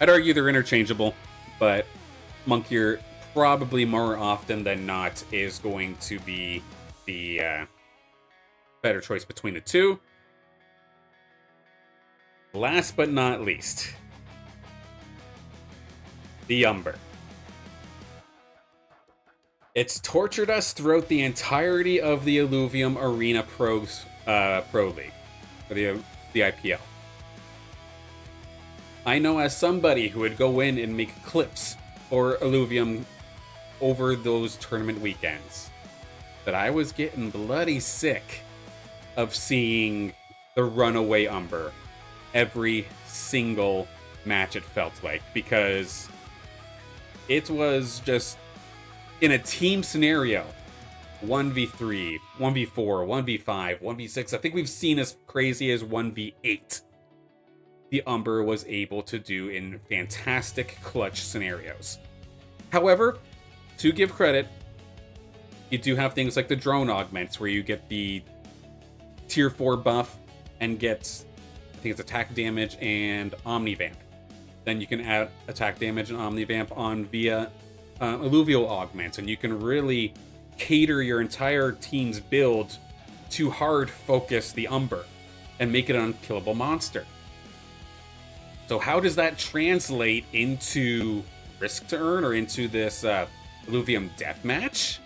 I'd argue they're interchangeable, but monk here probably more often than not is going to be the better choice between the two. Last but not least, the Umber. It's tortured us throughout the entirety of the Illuvium Arena Pro League, or the IPL. I know as somebody who would go in and make clips for Illuvium over those tournament weekends, that I was getting bloody sick of seeing the runaway Umber every single match, it felt like, because it in a team scenario, 1v3, 1v4, 1v5, 1v6, I think we've seen as crazy as 1v8. The Umber was able to do in fantastic clutch scenarios. However, to give credit, you do have things like the drone augments where you get the tier 4 buff and get, I think it's attack damage and omnivamp. Then you can add attack damage and omnivamp on via alluvial augments, and you can really cater your entire team's build to hard focus the Umber and make it an unkillable monster. So how does that translate into Risk2Earn or into this Illuvium deathmatch?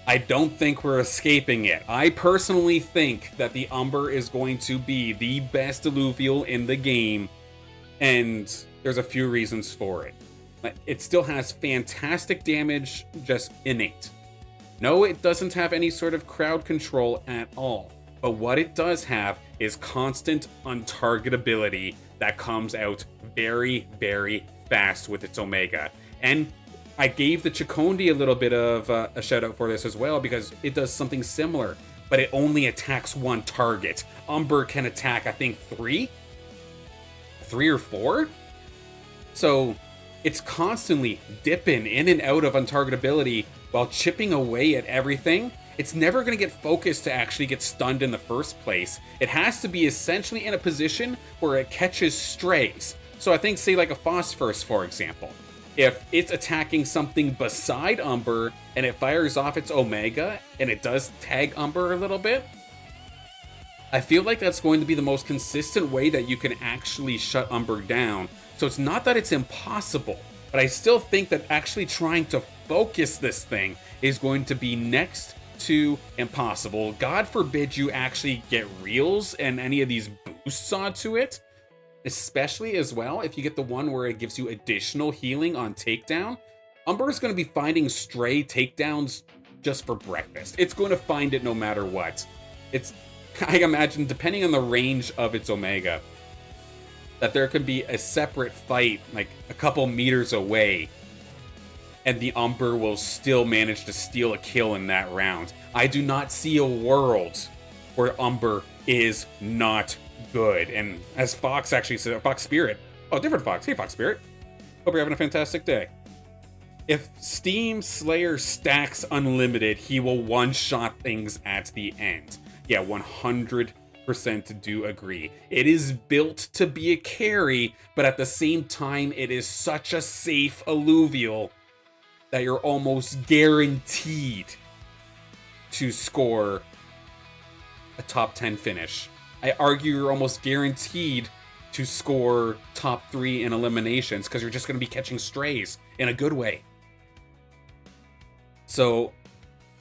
I don't think we're escaping it. I personally think that the Umber is going to be the best alluvial in the game, and there's a few reasons for it. It still has fantastic damage, just innate. No, it doesn't have any sort of crowd control at all, but what it does have is constant untargetability that comes out very, very fast with its Omega. And I gave the Chicondi a little bit of a shout out for this as well, because it does something similar, but it only attacks one target. Umber can attack, I think, three or four. So it's constantly dipping in and out of untargetability while chipping away at everything. It's never going to get focused to actually get stunned in the first place. It has to be essentially in a position where it catches strays. So I think, say, like a Phosphorus, for example. If it's attacking something beside Umber and it fires off its Omega and it does tag Umber a little bit, I feel like that's going to be the most consistent way that you can actually shut Umber down. So it's not that it's impossible, but I still think that actually trying to focus this thing is going to be next to impossible. God forbid you actually get reels and any of these boosts onto it. Especially as well, if you get the one where it gives you additional healing on takedown, Umber is going to be finding stray takedowns just for breakfast. It's going to find it no matter what. I imagine, depending on the range of its Omega, that there could be a separate fight, like a couple meters away, and the Umber will still manage to steal a kill in that round. I do not see a world where Umber is not good. And as Fox actually said, Fox Spirit, oh, different Fox. Hey, Fox Spirit. Hope you're having a fantastic day. If Steam Slayer stacks unlimited, he will one-shot things at the end. Yeah, 100% do agree. It is built to be a carry, but at the same time, it is such a safe alluvial that you're almost guaranteed to score a top 10 finish. I argue you're almost guaranteed to score top 3 in eliminations because you're just going to be catching strays in a good way. So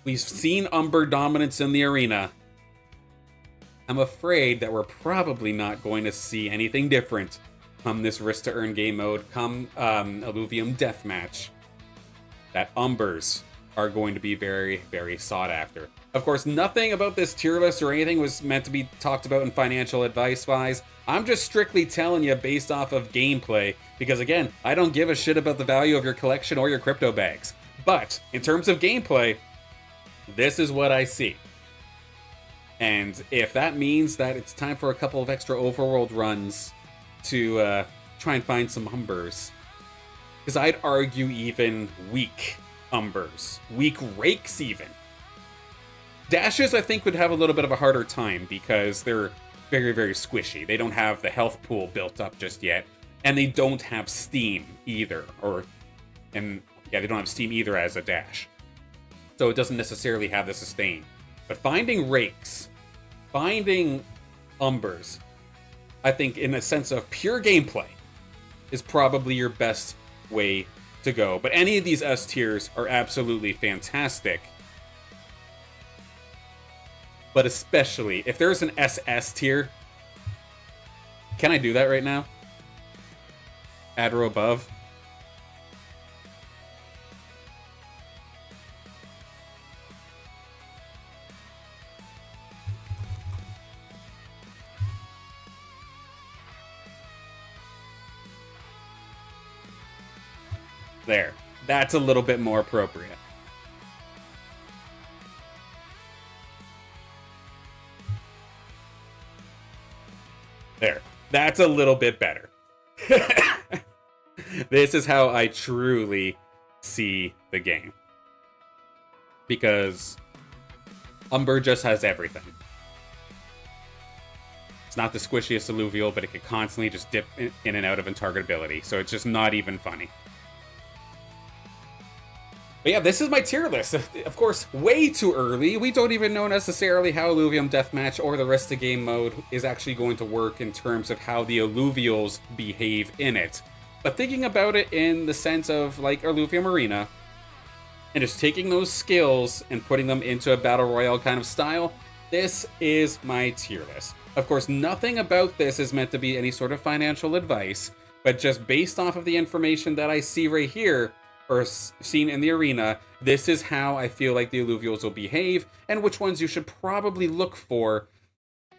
we've seen Umber dominance in the arena. I'm afraid that we're probably not going to see anything different come this Risk2Earn game mode, come Illuvium Deathmatch. That Umbers are going to be very, very sought after. Of course, nothing about this tier list or anything was meant to be talked about in financial advice-wise. I'm just strictly telling you based off of gameplay, because again, I don't give a shit about the value of your collection or your crypto bags. But in terms of gameplay, this is what I see. And if that means that it's time for a couple of extra overworld runs to try and find some Umbers, because I'd argue even weak Umbers, weak Rakes even. Dashes, I think, would have a little bit of a harder time because they're very, very squishy. They don't have the health pool built up just yet, and they don't have Steam either. They don't have Steam either as a dash. So it doesn't necessarily have the sustain. But finding Rakes, finding Umbers, I think in a sense of pure gameplay, is probably your best way to go. But any of these S tiers are absolutely fantastic. But especially, if there's an SS tier... Can I do that right now? Add row above? There. That's a little bit more appropriate. There. That's a little bit better. This is how I truly see the game. Because Umber just has everything. It's not the squishiest alluvial, but it can constantly just dip in and out of intargetability, so it's just not even funny. But yeah, this is my tier list. Of course, way too early. We don't even know necessarily how Illuvium Deathmatch or the rest of the game mode is actually going to work in terms of how the alluvials behave in it. But thinking about it in the sense of, like, Illuvium Arena, and just taking those skills and putting them into a Battle Royale kind of style, this is my tier list. Of course, nothing about this is meant to be any sort of financial advice, but just based off of the information that I see right here, or seen in the arena, this is how I feel like the alluvials will behave, and which ones you should probably look for.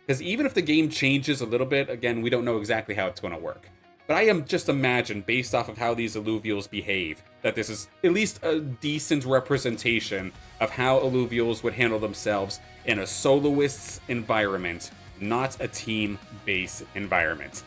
Because even if the game changes a little bit, again, we don't know exactly how it's going to work. But I am just imagine, based off of how these alluvials behave, that this is at least a decent representation of how alluvials would handle themselves in a soloist's environment, not a team-based environment.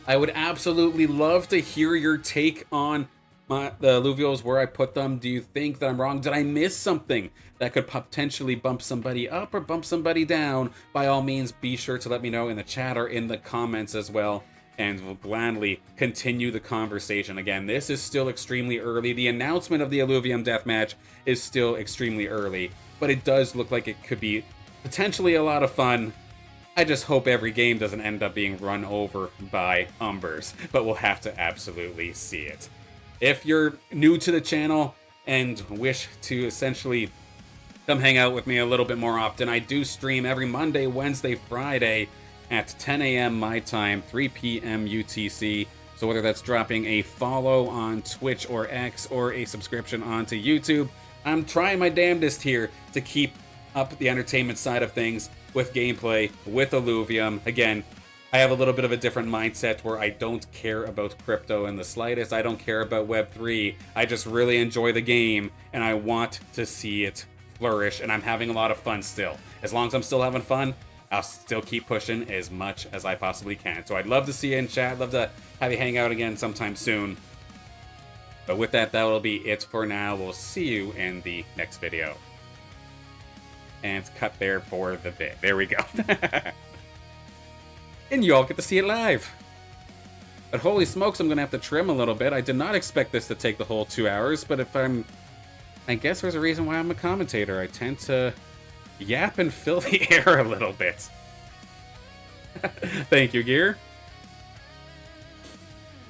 I would absolutely love to hear your take on the alluvials, where I put them. Do you think that I'm wrong? Did I miss something that could potentially bump somebody up or bump somebody down? By all means, be sure to let me know in the chat or in the comments as well, and we'll gladly continue the conversation. Again, this is still extremely early. The announcement of the Illuvium Deathmatch is still extremely early, but it does look like it could be potentially a lot of fun. I just hope every game doesn't end up being run over by Umbers, but we'll have to absolutely see it. If you're new to the channel and wish to essentially come hang out with me a little bit more often, I do stream every Monday, Wednesday, Friday at 10 a.m. my time, 3 p.m. UTC. So whether that's dropping a follow on Twitch or X or a subscription onto YouTube, I'm trying my damnedest here to keep up the entertainment side of things with gameplay, with Illuvium. Again, I have a little bit of a different mindset where I don't care about crypto in the slightest. I don't care about Web3. I just really enjoy the game, and I want to see it flourish, and I'm having a lot of fun still. As long as I'm still having fun, I'll still keep pushing as much as I possibly can. So I'd love to see you in chat. I'd love to have you hang out again sometime soon. But with that, that'll be it for now. We'll see you in the next video. And cut there for the bit. There we go. And you all get to see it live. But holy smokes, I'm going to have to trim a little bit. I did not expect this to take the whole 2 hours, but I guess there's a reason why I'm a commentator. I tend to yap and fill the air a little bit. Thank you, Gear.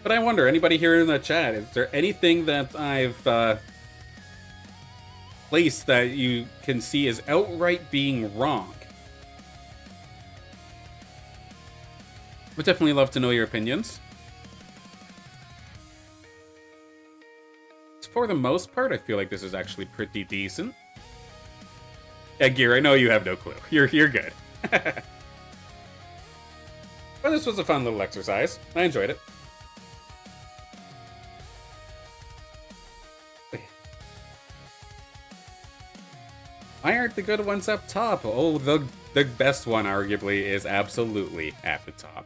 But I wonder, anybody here in the chat, is there anything that I've placed that you can see as outright being wrong? Would definitely love to know your opinions. For the most part, I feel like this is actually pretty decent. Yeah, Gear, I know you have no clue. You're good. But this was a fun little exercise. I enjoyed it. Why aren't the good ones up top? Oh, the best one, arguably, is absolutely at the top.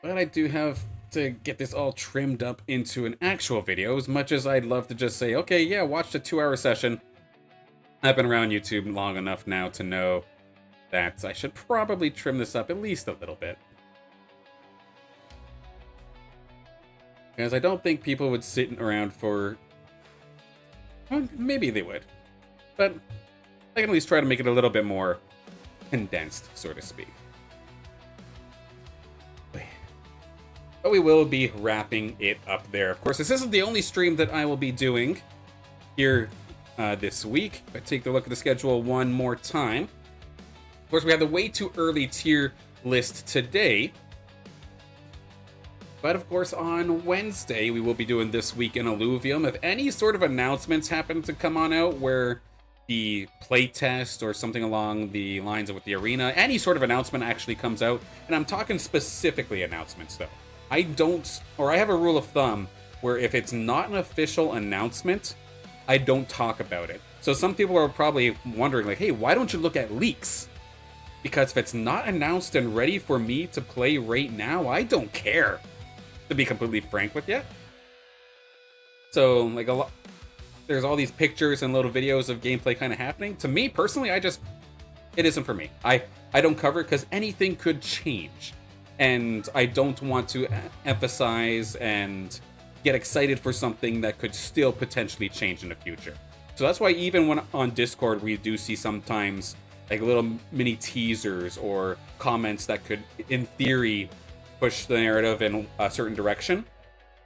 But I do have to get this all trimmed up into an actual video, as much as I'd love to just say, okay, yeah, watch the 2-hour session. I've been around YouTube long enough now to know that I should probably trim this up at least a little bit. Because I don't think people would sit around for... Well, maybe they would. But I can at least try to make it a little bit more condensed, so to speak. But we will be wrapping it up there. Of course, this isn't the only stream that I will be doing here this week. If I take a look at the schedule one more time. Of course, we have the way too early tier list today. But of course, on Wednesday, we will be doing This Week in Illuvium. If any sort of announcements happen to come on out where the playtest or something along the lines of with the arena, any sort of announcement actually comes out, and I'm talking specifically announcements though. I don't, or I have a rule of thumb where if it's not an official announcement, I don't talk about it. So some people are probably wondering, like, hey, why don't you look at leaks? Because if it's not announced and ready for me to play right now, I don't care, to be completely frank with you. So, like, there's all these pictures and little videos of gameplay kind of happening. To me, personally, it isn't for me. I don't cover it because anything could change. And I don't want to emphasize and get excited for something that could still potentially change in the future. So that's why even when on Discord, we do see sometimes like little mini teasers or comments that could, in theory, push the narrative in a certain direction.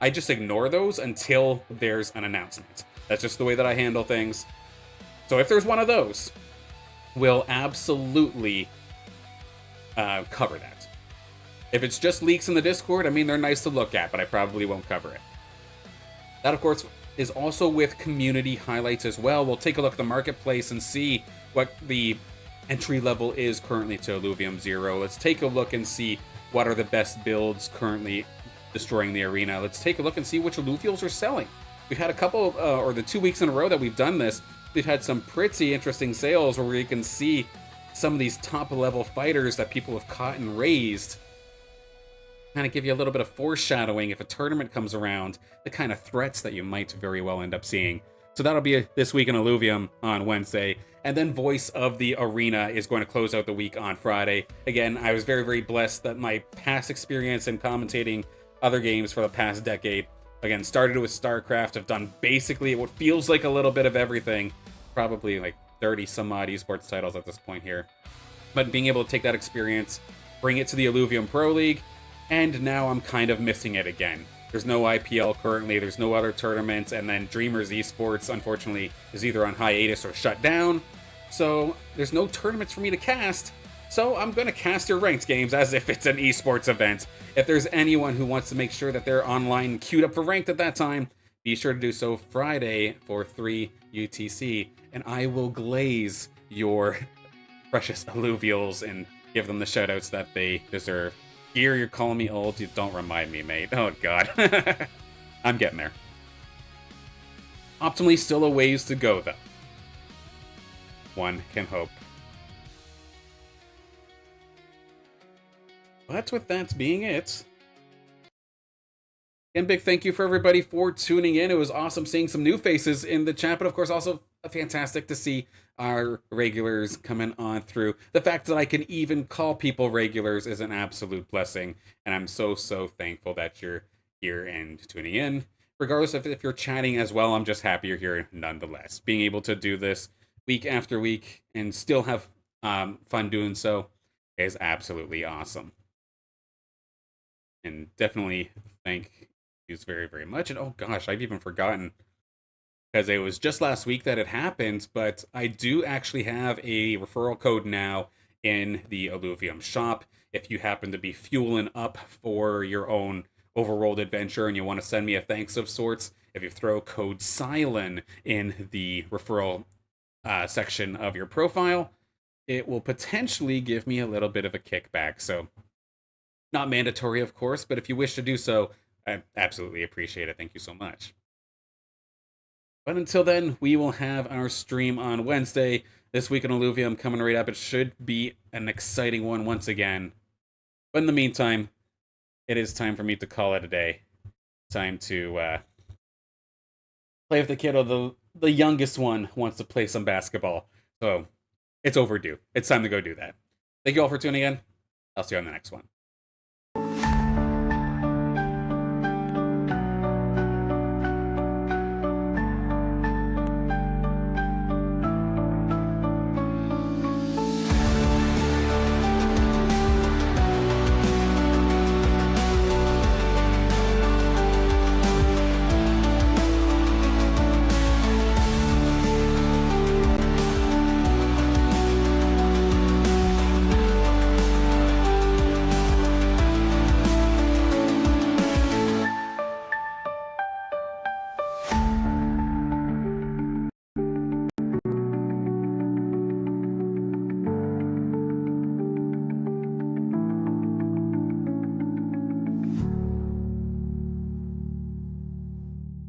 I just ignore those until there's an announcement. That's just the way that I handle things. So if there's one of those, we'll absolutely cover that. If it's just leaks in the Discord, I mean, they're nice to look at, but I probably won't cover it. That, of course, is also with community highlights as well. We'll take a look at the marketplace and see what the entry level is currently to Illuvium 0. Let's take a look and see what are the best builds currently destroying the arena. Let's take a look and see which Illuvials are selling. We've had a couple, or the 2 weeks in a row that we've done this, we've had some pretty interesting sales where you can see some of these top level fighters that people have caught and raised. Kind of give you a little bit of foreshadowing if a tournament comes around, the kind of threats that you might very well end up seeing. So that'll be this week in Illuvium on Wednesday. And then Voice of the Arena is going to close out the week on Friday. Again, I was very, very blessed that my past experience in commentating other games for the past decade, again, started with StarCraft. I've done basically what feels like a little bit of everything. Probably like 30 some odd esports titles at this point here. But being able to take that experience, bring it to the Illuvium Pro League, and now I'm kind of missing it again. There's no IPL currently, there's no other tournaments, and then Dreamers Esports, unfortunately, is either on hiatus or shut down. So there's no tournaments for me to cast, so I'm going to cast your ranked games as if it's an esports event. If there's anyone who wants to make sure that they're online queued up for ranked at that time, be sure to do so Friday for 3 UTC, and I will glaze your precious Illuvials and give them the shoutouts that they deserve. Here, you're calling me old. You don't remind me, mate. Oh, God. I'm getting there. Optimally, still a ways to go, though. One can hope. But with that being it, again, big thank you for everybody for tuning in. It was awesome seeing some new faces in the chat, but of course also fantastic to see our regulars coming on through. The fact that I can even call people regulars is an absolute blessing, and I'm so thankful that you're here and tuning in. Regardless of if you're chatting as well, I'm just happy you're here nonetheless. Being able to do this week after week and still have fun doing so is absolutely awesome. And definitely thank you very, very much. And oh gosh, I've even forgotten, because it was just last week that it happened, but I do actually have a referral code now in the Illuvium shop. If you happen to be fueling up for your own overworld adventure and you want to send me a thanks of sorts, if you throw code SILEN in the referral section of your profile, it will potentially give me a little bit of a kickback. So, not mandatory, of course, but if you wish to do so, I absolutely appreciate it. Thank you so much. But until then, we will have our stream on Wednesday. This week in Illuvium coming right up. It should be an exciting one once again. But in the meantime, it is time for me to call it a day. Time to play with the kiddo. The youngest one wants to play some basketball. So it's overdue. It's time to go do that. Thank you all for tuning in. I'll see you on the next one.